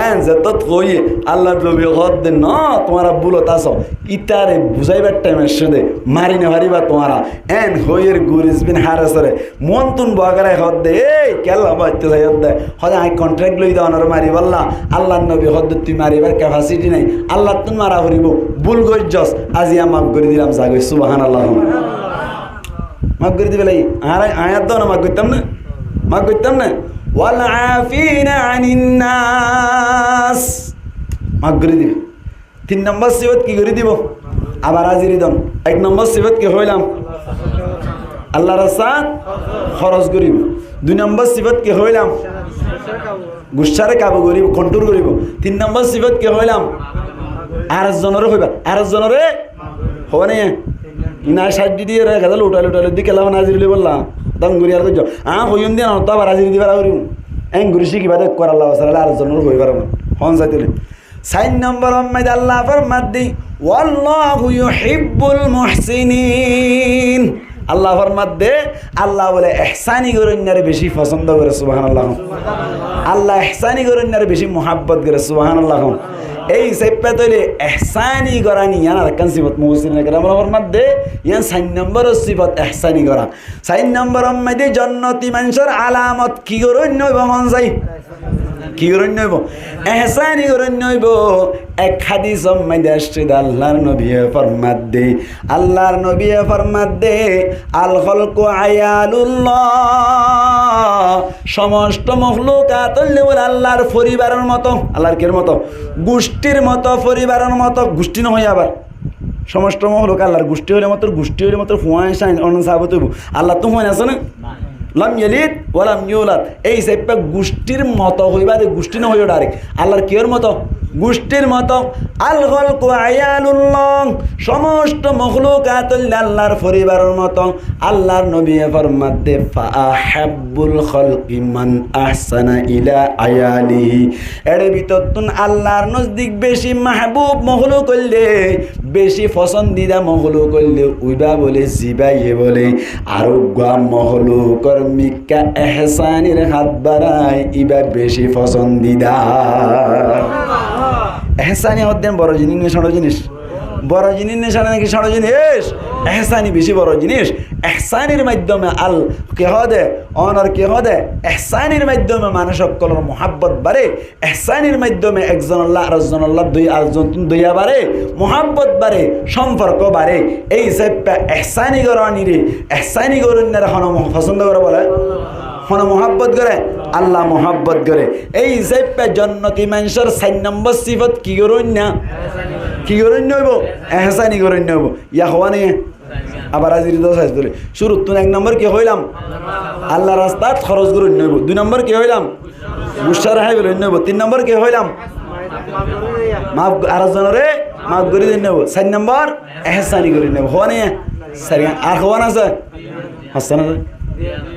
এন যত কই আল্লাহর নবী হদে না তোমারা বুলত আছো ইতারে বুঝাইবার টাইমে শুদে মারি না হারিবা তোমারা এন হইয়ের গুরিস বিন হারাসরে মন তুন বগারাই হদে এই কেলা বাইতে যাই হদে হদে আই কন্ট্রাক্ট লই দাও নর মারি বললা আল্লাহর নবী হদ তুই মারিবার ক্যাপাসিটি নাই আল্লাহ তুন মারা হরিব ভুল গইজস আজি মাফ করে দিলাম জাগই সুবহানাল্লাহ মাফ করে দিবে লাই আর আয়াত দাও না মাফ করতাম না ওয়াল আফিনা আনিন নাস মাফ করে দিবে 3 নম্বর সিফত কি করে দিব আবার হাজিরি দন 1 নম্বর সিফত কি হইলাম আল্লাহর রাস্তাত খরচ করিব 2 নম্বর সিফত কি হইলাম গুসারে কাবু করিব কন্ট্রোল করিব 3 নম্বর সিফত কি হইলাম আর জনরে হইবা আর জনরে হবে না ইনা সাইড দিয়ে রে গাদা লুটালে দি কেলা নাজির লি বললা দম গুরি আর কইছো হইন দিয়া না তো আবার হাজির দিবার করিম এন গুরি শিখি বাদে কর আল্লাহ সাল্লাল্লাহু আলাইহি ওয়াসাল্লাম হইবার হন যাইতলে 4 নম্বর উম্মত আল্লাহ ফরমাত দি ওয়াল্লাহু ইউহিব্বুল মুহসিনিন আল্লাহ ফরমাত দে আল্লাহ বলে ইহসানি গরন্যারে বেশি পছন্দ করে সুবহানাল্লাহ আল্লাহ ইহসানি গরন্যারে বেশি মোহাব্বত করে সুবহানাল্লাহ এই সেপে তলে ইহসানি গরানি ইয়ানা কানসিবত মুহসিনিন কেরাম ফরমাত দে ইয়ান 4 নম্বর সিফত ইহসানি গরা 4 নম্বর উম্মতে জান্নাতি মানুষের আলামত কি গরন্য বহন যাই কি করণ নইব এহসানি করণ নইব এক হাদিস মধ্যে আসছে আল্লাহর নবী ফরমাত দে আল্লাহর নবী ফরমাত দে আল খলকু আয়ালুল্লাহ সমস্ত মখলুকাত বলে আল্লাহর পরিবারের মতো আল্লাহর কের মতো গোষ্ঠীর মতো পরিবারের মতো গোষ্ঠী নহয় আবার সমস্ত মখলুক আল্লাহর গোষ্ঠী হলে মতো হুয়ায় সাইন অন সাবত হইব আল্লাহ তো হুয়ায় আছে না লাম ইয়ালিদ ওয়া লাম ইউলাদ এই সেপা গোষ্ঠীর মতো হইবা দে গোষ্ঠী না হইও ডাইরেক্ট আল্লাহর কিয়র মতো গোষ্ঠীর মতো আল খলকু আয়ালুল্লাহ সমস্ত মখলুকাত আল্লাহর পরিবারের মতো আল্লাহর নবী ফরমাত দে ফাআহাব্বুল খলকি মান আহসানা ইলা আয়ালিহি এর ভিতর তুন আল্লাহর নজদিক বেশি মাহবুব মখলুক হইলে বেশি পছন্দিদা মখলুক হইলে উইবা বলে জিবাইয়ে বলে আর গা মখলুকর মিকা এহসানির হাত বাড়ায় ইবা বেশি পছন্দিদা এহসানি হদ্দেন বড় জিনিস না ছোট জিনিস বড় জিনিস না নাকি ছোট জিনিস এহসানি বেশি বড় জিনিস এহসানির মাধ্যমে আল কে হদে অনর কে হদে এহসানির মাধ্যমে মানুষ সকলের মোহাব্বত বাড়ে এহসানির মাধ্যমে একজন আল্লাহ আরেকজন আল্লাহ দুই আরেকজন দুইয়া বাড়ে মোহাব্বত বাড়ে সম্পর্ক বাড়ে এই সেপটা এহসানি গরনিরে এহসানি গরনের হন পছন্দ করে বলে হন মোহাব্বত করে আল্লাহ মোহাব্বত করে এই সেপটা জন্নতি মানুষের 4 নম্বর সিফত কি করুন না কি করুন নইব এহসানি করুন নইব ইয়া হওয়া নেই আবার আজির দোষ আছে বলে শুরু তুন 1 নম্বর কি হইলাম আল্লাহ রাস্তাত খরচ করুন নইব 2 নম্বর কি হইলাম মুশার হাই বলে নইব 3 নম্বর কি হইলাম মাফ আরেকজনরে মাফ করে দিন নইব 4 নম্বর এহসানি করুন নইব হওয়া নেই সারি আর হওয়া না আছে হাসান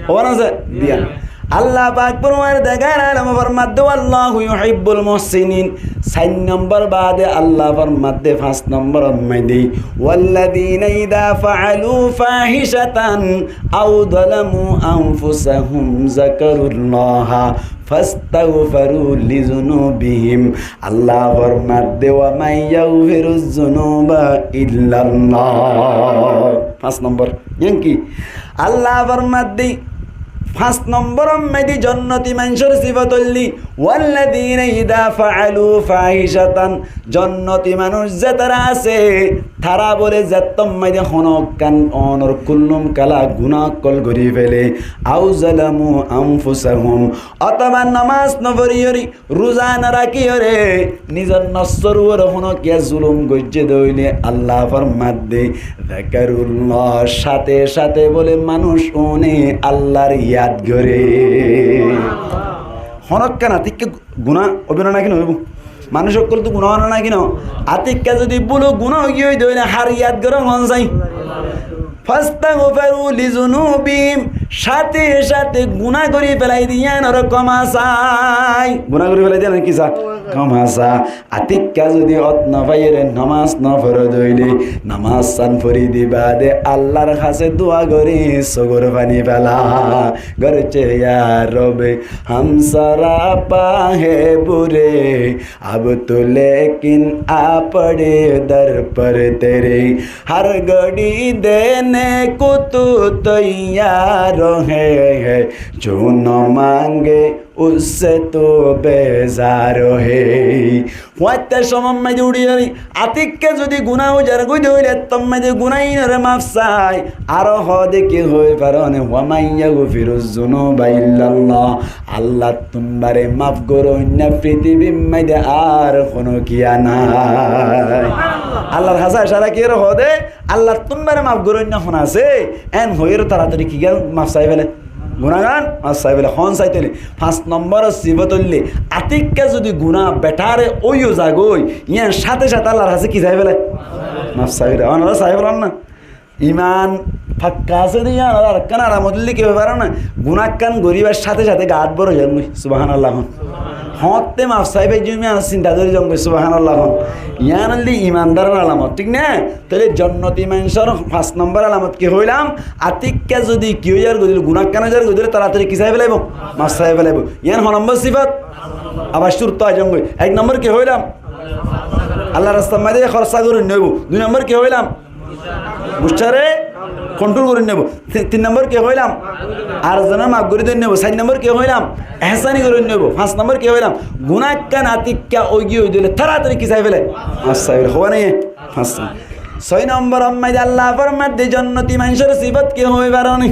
হওয়া না আছে দিয়া আল্লাহ পাক পরমার দেখার আলম ফরমাত দে আল্লাহু ইউহিব্বুল মুহসিনিন 4 নম্বর বাদে আল্লাহ ফরমাত দে 5 নম্বর মধ্যে ওয়াল্লাযীনা ইযা ফাআলু ফাহিশাতান আও যালামু আনফুসাহুম যাকারুল্লাহা ফাস্তাগফিরু লিযুনুবিহিম আল্লাহ ফরমাত দে ওয়া মান ইয়াগফিরুয যুনুবা ইল্লাল্লাহ 5 নম্বর কি আল্লাহ ফরমাত দে 5 নম্বর মেদি জন্নতি মানুষের সিফত হইলি ওয়াল্লাযীনা ইযা ফাআলু ফাহিশাতান জন্নতি মানুষ যে তারা আছে তারা বলে যাতম মেদি হনকান অনর কুল্লুম কালা গুনাহ কল করি ফেলে আও জালামু আনফুসাহুম অথবা নামাজ নফরিয়রি রোজা না রাখিয়রে নিজের নসরুর হনকে জুলুম গজ্জে দইলে আল্লাহ ফরমাত দে যাকারুল্লাহ সাথে সাথে বলে মানুষ ওনে আল্লাহর ইয়াদ করে হনক্কা নাতিককে গুণা অভিনয় না কিনো মানুষ সকল তো গুণা না কিনো আতিককে যদি বলো গুণা হয়ে দই না হার ইয়াদ করে মন যাই ফাস্তাগফিরু লিযুনুবিহিম সাথে সাথে গুনাহ করে ফেলাই দিয়া নরকম আসাই গুনাহ করে ফেলাই দিয়া কি সা কমাসা আতিক্কা যদি অত্ন ভাইরে নামাজ না ফরদ হইলে নামাজ সান ফরি দিবা দে আল্লাহর কাছে দোয়া করি সগর পানি ফেলা গরচে ইয়া রবে হামসারা পাহে বুরে अब तो लेकिन आ पड़े दर पर तेरे हर घड़ी देने को तू तैयार है जो न मांगे उससे तो बेजार है ওয়াতে সমম্মে জুড়িয়ে আতিককে যদি গুনাহ উজার গুই হইলে তম্মে গুনাইনরে মাফ চাই আর হদে কি হই পারনে ওয়ামাইয়া গফিরুজ যুনুবা ইল্লাল্লাহ আল্লাহ তোমারে মাফ করো না পৃথিবীর মধ্যে আর কোনো কিয়া নাই আল্লাহর হাসা ইশারা কি হদে আল্লাহ তোমারে মাফ করো না কোন আছে এন হইর তাড়াতাড়ি কি গেল মাফ চাই ফেলে গুণাগান আসাই বলে হন চাইতেলি 5 নম্বর সিবতল্লি আতিককে যদি গুণা বেটারে ওইও জাগই ইয়ার সাথে সাথে আল্লাহর কাছে কি চাই বলে মাফ চাই বলে অনারা চাই বলেন না ইমান ফাক্কা আছে দিয়া আর কান আরামদুল্লি কি ব্যাপার না গুণাকান গরিবের সাথে সাথে গাত বড় হয়ে যাই সুবহানাল্লাহ হতে মাফ চাই ভাই তুমি আর চিন্তা করি যাম সুবহানাল্লাহ ইয়ান আল্লি ইমানদারের আলামত ঠিক না তাহলে জন্নতি মানুষের 5 নম্বর আলামত কি হইলাম আতিককে যদি কি হইয়ার গদিল গুণাকান যার গদিল তাড়াতাড়ি কি চাই ফেলাইব মাফ চাই ফেলাইব ইয়ান 9 নম্বর সিফাত আবার শুরুতে আজম 1 নম্বর কি হইলাম আল্লাহর রাস্তায় মাঝে খরচা করে নেব 2 নম্বর কি হইলাম মুশতারে কন্ট্রোল করে নেব। 3 নম্বর কে হইলাম আর জনের মাফ করে দিয়ে নেব। 4 নম্বর কে হইলাম এহসানি করে নেব। 5 নম্বর কে হইলাম গুনাহকান আতিক্কা ওগি হই দিলে তাড়াতাড়ি কি চাই ফেলে আচ্ছা হওয়া নেই 5। 6 নম্বর আল্লাহ ফরমাতে জান্নাতি মানুষের সিফত কি হই বারনি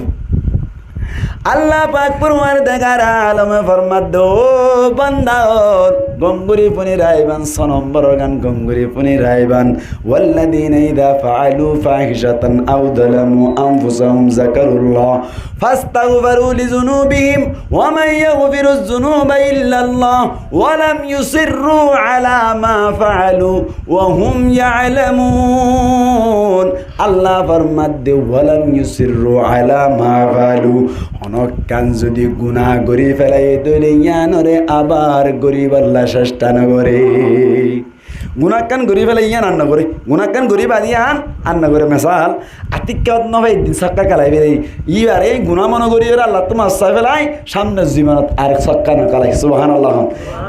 আল্লাহ পাক পরওয়ারদিগার আলম ফরমাদ ও বান্দা গঙ্গুরি পুনি রাইবান 6 নম্বর গান গঙ্গুরি পুনি রাইবান ওয়াল্লাযীনা ইযা ফাআলু ফাহিশাতান আও যালামু আনফুসাহুম যাকারুল্লাহ ফাস্তাগফিরু লিযুনুবিহিম ওয়া মান ইয়াগফিরুয যুনুবা ইল্লাল্লাহ ওয়া লাম ইউসিররু আলা মা ফাআলু ওয়া হুম ইয়ালামুন। আল্লাহ ফরমাদ ওয়া লাম ইউসিররু আলা মা ফাআলু অনকান যদি গুনাহ করি ফেলাই দলিয়ানরে আবার গরিব আল্লাহ চেষ্টা না করে গুনাহকান গরি ফেলে ইয়ান আন্না করে গুনাহকান গরি বাদিয়ান আন্না করে মেসাল আতিক্কাত নভাই দিন সাক্কা কালাই ফেলে ইয়ারে গুনাহ মনে করি আল্লাহ তোমার সাই ফেলাই সামনে জীবনত আর সাক্কা না কালাই সুবহানাল্লাহ।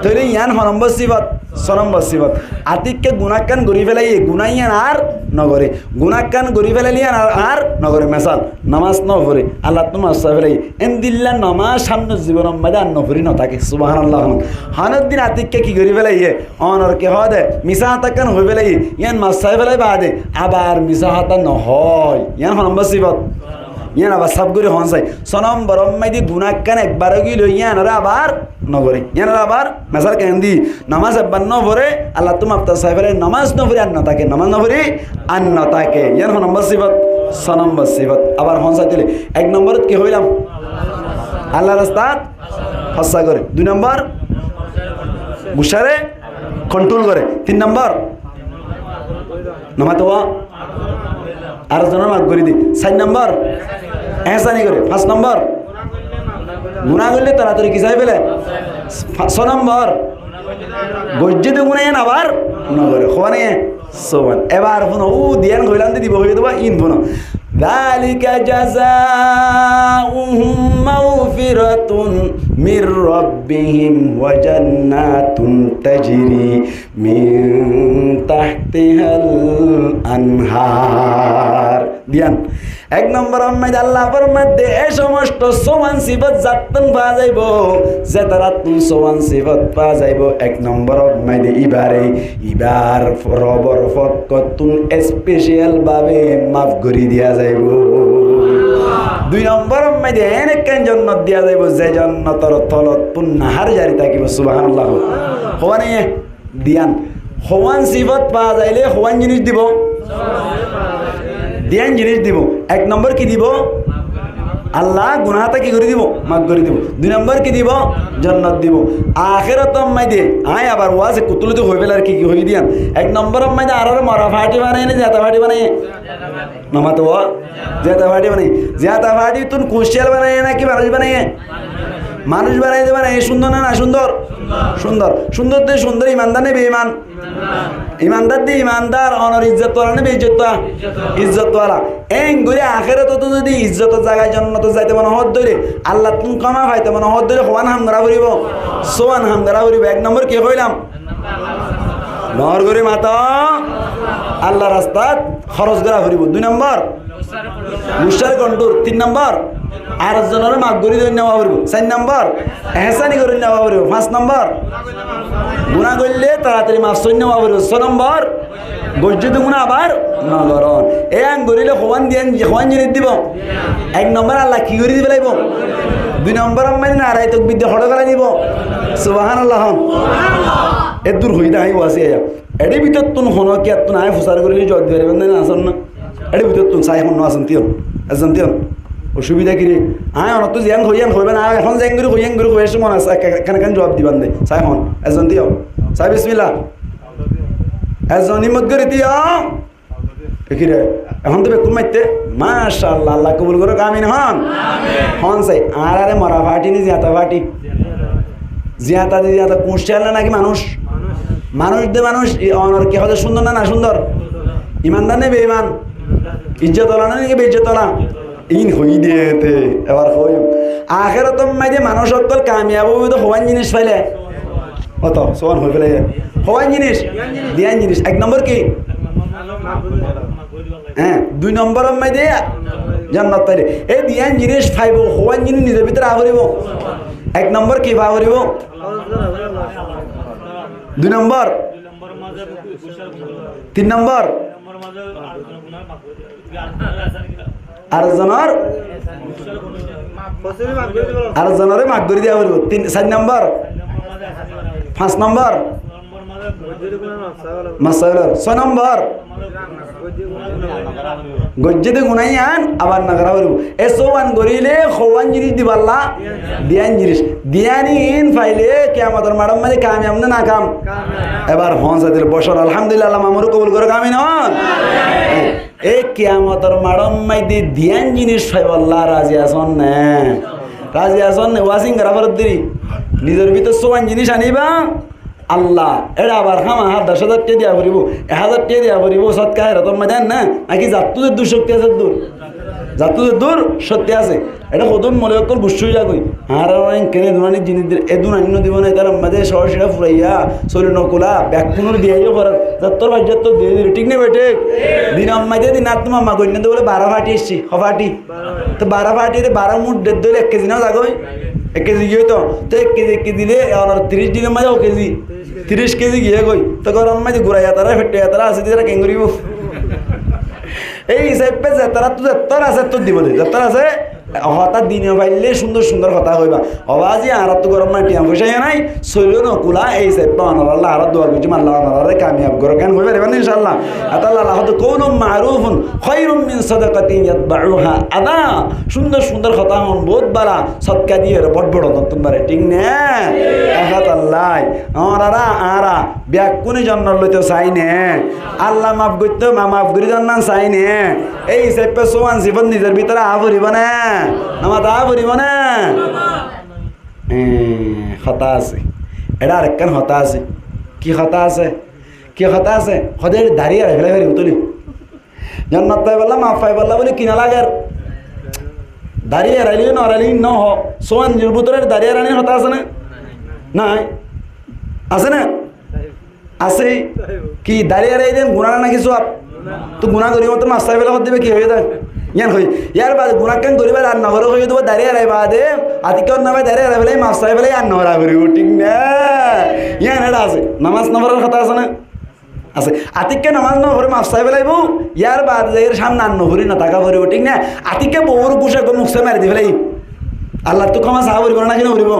তাহলে ইয়ান নম্বর সিফত 6 নম্বর সিফত আতিক্কে গুনাহকান গরি ফেলে গুনাহ ইয়ান আর নগরে গুনাহকান গরি ফেলে ইয়ান আর নগরে মেসাল নামাজ ন পড়ে আল্লাহ তোমার সাই ফেলে এমদিল্লা নামাজ সামনে জীবন মধ্যে আর নফরি ন থাকে সুবহানাল্লাহ। হানত দিন আতিক্কে কি গরি ফেলে অনর কে হদে মিসাহাতাকান হই ফেলে ইয়ান মাসাই ফেলে বাদে আবার মিসাহাতা নহয় ইয়ান নম্বর সিফত ইয়ান আবার সব করে হন চাই 6 নম্বর মাইদি গুনাহকান একবার গিল ইয়ান আবার নগরে ইয়ান আবার মেসাল কেন দি নামাজ একবার ন পড়ে আল্লাহ তোমার সাই ফেলে নামাজ ন পড়ে আর না থাকে নামাজ ন পড়ে আর না থাকে ইয়ান নম্বর সিফত 6 নম্বর সিফত আবার হন চাই দিলে 1 নম্বরত কি হইলাম আল্লাহ রাস্তাত হসা করে 2 নম্বর মুশারে কন্ট্রোল করে 3 নম্বর নামাতো আর জনের মাফ করে দি 4 নম্বর এহসানি করে 5 নম্বর গুনাহ করলে তাড়াতাড়ি কি চাই ফেলে 6 নম্বর গজ্জিতে গুনাহ আবার নগরে খোয়ানে সোয়ান এবার ফোন ও দিয়ান কইলাম দিব হয়ে দেবা ইন ফোন ذلك جزاؤهم مغفرة من ربهم وجنات تجري من تحتها الأنهار দিয়ান 1 নম্বর আল্লাহ ফরমাতে এই সমস্ত সমান সিফত জাতন পাওয়া যাইব যে তারা তুই সমান সিফত পাওয়া যাইব 1 নম্বর মাইদে ইবার রবর ফকতুন স্পেশাল ভাবে মাফ করি দিয়া যাইব 2 নম্বর মাইদে এনেকেন জান্নাত দিয়া যাইব যে জান্নাতের তলত পুন্নাহার জারি থাকিব সুবহানাল্লাহ। হওয়ানে দিয়ান হওয়ান সিফত পাওয়া যাইলে হওয়ান জিনিস দিব দিয়ান জিনিস দিব 1 নম্বর কি দিব আল্লাহ গুনাহটা কি করে দিব মাফ করে দিব 2 নম্বর কি দিব জান্নাত দিব আখিরাত মাইদে আয় আবার ওয়াজে কুতুলতে হই বেলার কি হই দিয়ান 1 নম্বর মাইদে আর মারা ফাটি বানাই না জাতা ফাটি বানাই নামাতো জাতা ফাটি বানাই জাতা ফাটি তুন কুশিয়াল বানাই নাকি মানুষ বানাই দেবে না সুন্দর না সুন্দর সুন্দর সুন্দর দিয়ে সুন্দর ইমানদার নেই বেঈমান ইমানদার দিয়ে ইমানদার অনর ইজ্জত ওয়ালা নেবে ইজ্জত ওয়ালা এং ঘুরে আখেরাতে তো যদি ইজ্জতের জায়গায় জান্নাত যাইতে মনে হদ ধরে আল্লাহ তুমি কামা পাইতে মনে হদ ধরে হওয়ান হামদারা করিব সোয়ান হামদারা করিব 1 নম্বর কে হইলাম নহর করে মাতা আল্লাহ রাস্তাত খরচ করা করিব 2 নম্বর মুশার কন্ট্রোল 3 নম্বর আর জনের মাফ করে নেওয়া করব 4 নম্বর এহসানি করে নেওয়া করব 5 নম্বর গুনাহ করলে তাড়াতাড়ি মাফ করে নেওয়া করব 6 নম্বর গজ্জিত গুনাহ আবার না করন এই আং গরিলে খোয়ান দিয়ান খোয়ান জিনিস দিব 1 নম্বর আল্লাহ কি করে দিবে লাইব 2 নম্বর মানে নারাই তক বিদ্যা হড় গলা দিব সুবহানাল্লাহ সুবহানাল্লাহ এদুর হইদা আই ওয়াসি আয়া এডি ভিতর তুন হনো কি তুন আয় ফুসার করিলি জগ দিবে না আসন না এডি ভিতর তুন সাই হন আসন তিয়ন অসুবিধা কি রে আয় অনত জিয়ান হইবে না এখন জেং করে হইছে মন আছে কেন জবাব দিবান দে সাই হন এজন দিও সাই বিসমিল্লাহ এজন নিমত করে দিও কি রে এখন তো বেকুম মাইতে মাশাআল্লাহ আল্লাহ কবুল করো আমিন হন হন সাই আরে মরা ফাটি নি জিয়াতা কুশাল না নাকি মানুষ দে মানুষ অনর কি হতে সুন্দর না সুন্দর ইমানদার নেই বেঈমান ইজ্জত ওলা না নাকি বেইজ্জত ওলা ইন হই দিয়েতে এবার হই আখেরাত মাইদে মানুষ সকল কামিয়াব হবে তো হওয়ান জিনিস পাইলে অত সোয়ান হই ফেলে হওয়ান জিনিস দিয়ান জিনিস 1 নম্বর কি হ্যাঁ 2 নম্বর মাইদে জান্নাত পাইলে এই দিয়ান জিনিস পাইব হওয়ান জিনিস নিজের ভিতরে আহরিব 1 নম্বর কি আহরিব 2 নম্বর 3 নম্বর আরেকজনের মাগ করে দিয়া পারিব 4 নম্বর 5 নম্বর মাসাইলার 6 নম্বর গজ্জেতে গুনাই আন আবার না করা পারিব এসওয়ান গরিলে খওয়ান জিনিস দিবাল্লা দিয়ান জিনিস দিয়ানিন ফাইলে কিয়ামতের মাডম মানে কামিয়াব না নাকাম এবার হনসাদের বছর আলহামদুলিল্লাহ আল্লাহ মামুর কবুল করে কামিন হন এই কিয়ামতের মাডম মাইদি দিয়ান জিনিস ফাইবাল্লাহ রাজি আসন না রাজি আসন ওয়াসিং করা ফরত দিরি নিজের ভিতর সোয়ান জিনিস আনিবা আল্লাহ এটা আবার খামা 10,000 টাকা দিয়া পড়িব 1,000 টাকা দিয়া পড়িব সৎকা এরকম মজান না নাকি জাতুদের দূর শক্তি আছে দূর জাতুদের দূর সত্যি আছে এটা কদম মনে কর বুঝছই যাগই আর কেনে দুনানি জিনিস এ দুনানি দিব না তার মাঝে সরসিটা ফুরাইয়া শরীর নকুলা ব্যাকুনুর দিয়াইও করার যাত্তর বাজ্যাত দিয়ে দিল ঠিক নেই বেটে দিন আম্মাইতে দিন আর তোমার মা গণ্য বলে 12 ফাটি এসছি হফাটি তো 12 ফাটিতে 12 মুঠ 1.5 ধরে 1 কেজি নাও যাগই 1 কেজি গিয়ে তো 1 কেজি দিলে 30 দিনের মাঝে 1 কেজি 30 কেজি গিয়ে গই তো গরম মাঝে ঘুরাইয়া তারা ফেটে তারা আছে তারা কেন করিব এই হিসাবে যাত্রা তো যাত্রা আছে তোর দিব যাত্রা আছে হঠাৎ দিনে পাইলে সুন্দর সুন্দর কথা হইবা অবাজি আর তো গরম না টিয়া পয়সা নাই শৈল নকুলা এই সাইড আল্লাহ আর দোয়া করছি আল্লাহ আল্লাহরে কামিয়াব করো কেন হইবে রেবেন ইনশাআল্লাহ আতাল্লাহ আল্লাহ তো কওলুম মারুফুন খায়রুম মিন সাদাকাতিন ইয়াতবাউহা আদা সুন্দর সুন্দর কথা হন বহুত বালা সদকা দিয়ে বড় বড় নতুন বারে ঠিক না আহাত আল্লাহ আরা ব্যাকুনি জন্য লইতে চাই নে আল্লাহ মাফ করতে মাফ করি জান্নাত চাই নে এই সাইড সোয়ান জীবন নিজের ভিতরে আভরিব না আমার তা বলিব না হতা আছে এটা আরেকখান হতা আছে কি হতা আছে কি হতা আছে হদের দাঁড়িয়ে ফেলে ফেলি তুলি জান্নাত পাই বললাম মাফ পাই বললাম বলে কিনা লাগে দাঁড়িয়ে রাইলি নড়াইলি ন হ সোয়ান ভিতরে দাঁড়িয়ে রানির হতা আছে না নাই আছে না আছে কি দাঁড়িয়ে রাই দেন গুণা না কিছু তো গুণা করি মতো মাস্টার বেলা হতে দেবে কি হয়ে যায় ইয়ান হই ইয়ার বাদে গুণাকান করিবার আর নহর হয়ে দেবো দাঁড়িয়ে রাই বাদে আতিকর নামে দাঁড়িয়ে রাই বলে মাস্টার বেলা আর নহরা করিব ঠিক না ইয়ান এটা আছে নামাজ নহরের কথা আছে না আছে আতিককে নামাজ নহরে মাস্টার বেলাইব ইয়ার বাদে এর সামনে আর নহরি না টাকা ভরিব ঠিক না আতিককে বউর কুশে মুখে মারি দি ফেলাই আল্লাহ তো ক্ষমা চাহ করিব না কিনা করিব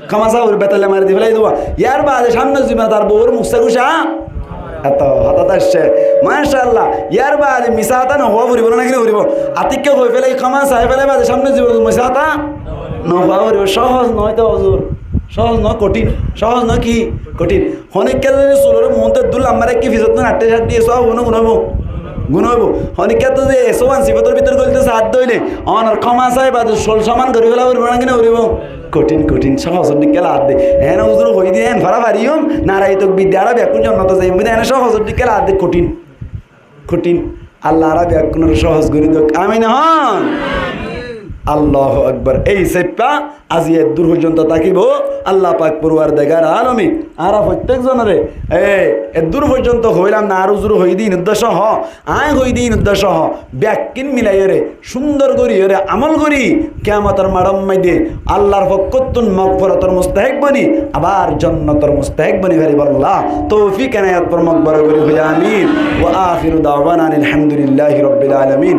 ক্ষমা চাহ করি বেতালে মারি দি ফেলাই দেবো ইয়ার বাদে সামনে জিমা তার বউর মুখে কুশা এত হঠাৎ আসছে মাশাআল্লাহ ইয়ার বাদে মিসাতা নহওয়া ফুরিব না কিনা ফুরিব আতিককে হয়ে ফেলে ক্ষমা চাই ফেলে বাদে সামনে জীব মিসাতা নহওয়া ফুরিব সহজ নয় তো হজুর সহজ নয় কঠিন সহজ নয় কি কঠিন অনেককে যদি চুলোর মনতে দুল আমার কি ফিজত না 8 দিয়ে সব গুণ হইব অনেককে তো যে এসো আনসিবতর ভিতর গলিতে সাহায্য হইলে অনার ক্ষমা চাই বাদে সোল সমান করে ফেলা ফুরিব না কিনা ফুরিব কঠিন কঠিন সহজ দিকে লাভ দে হ্যাঁ হুজুর হই দিয়ে ফারা ফারিম নারাই তো বিদ্যারা ব্যাকুন জন্নত যাই বুঝে এনে সহজ দিকে লাভ দে কঠিন কঠিন আল্লাহ রা ব্যাকুনের সহজ করে দেখ আমিন হন আল্লাহু আকবার এই সেপা আজি দূর পর্যন্ত তাকিব আল্লাহ পাক পরওয়ারদিগার আলামিন আরা প্রত্যেক জনরে এ দূর পর্যন্ত হইলাম না আর উজুর হই দিন উদ্দেশ্য হ আয় হই দিন উদ্দেশ্য হ ব্যাকিন মিলাইরে সুন্দর করি রে আমল করি কিয়ামতের মাডম মাইদে আল্লাহর ফকতুন মাগফিরাতের মুস্তাহিক বনি আবার জান্নাতের মুস্তাহিক বনি ফেরি আল্লাহ তৌফিক এনায়াত পরমক বড় করি হই আমিন ওয়া আখিরু দাওয়ানা আলহামদুলিল্লাহি রাব্বিল আলামিন।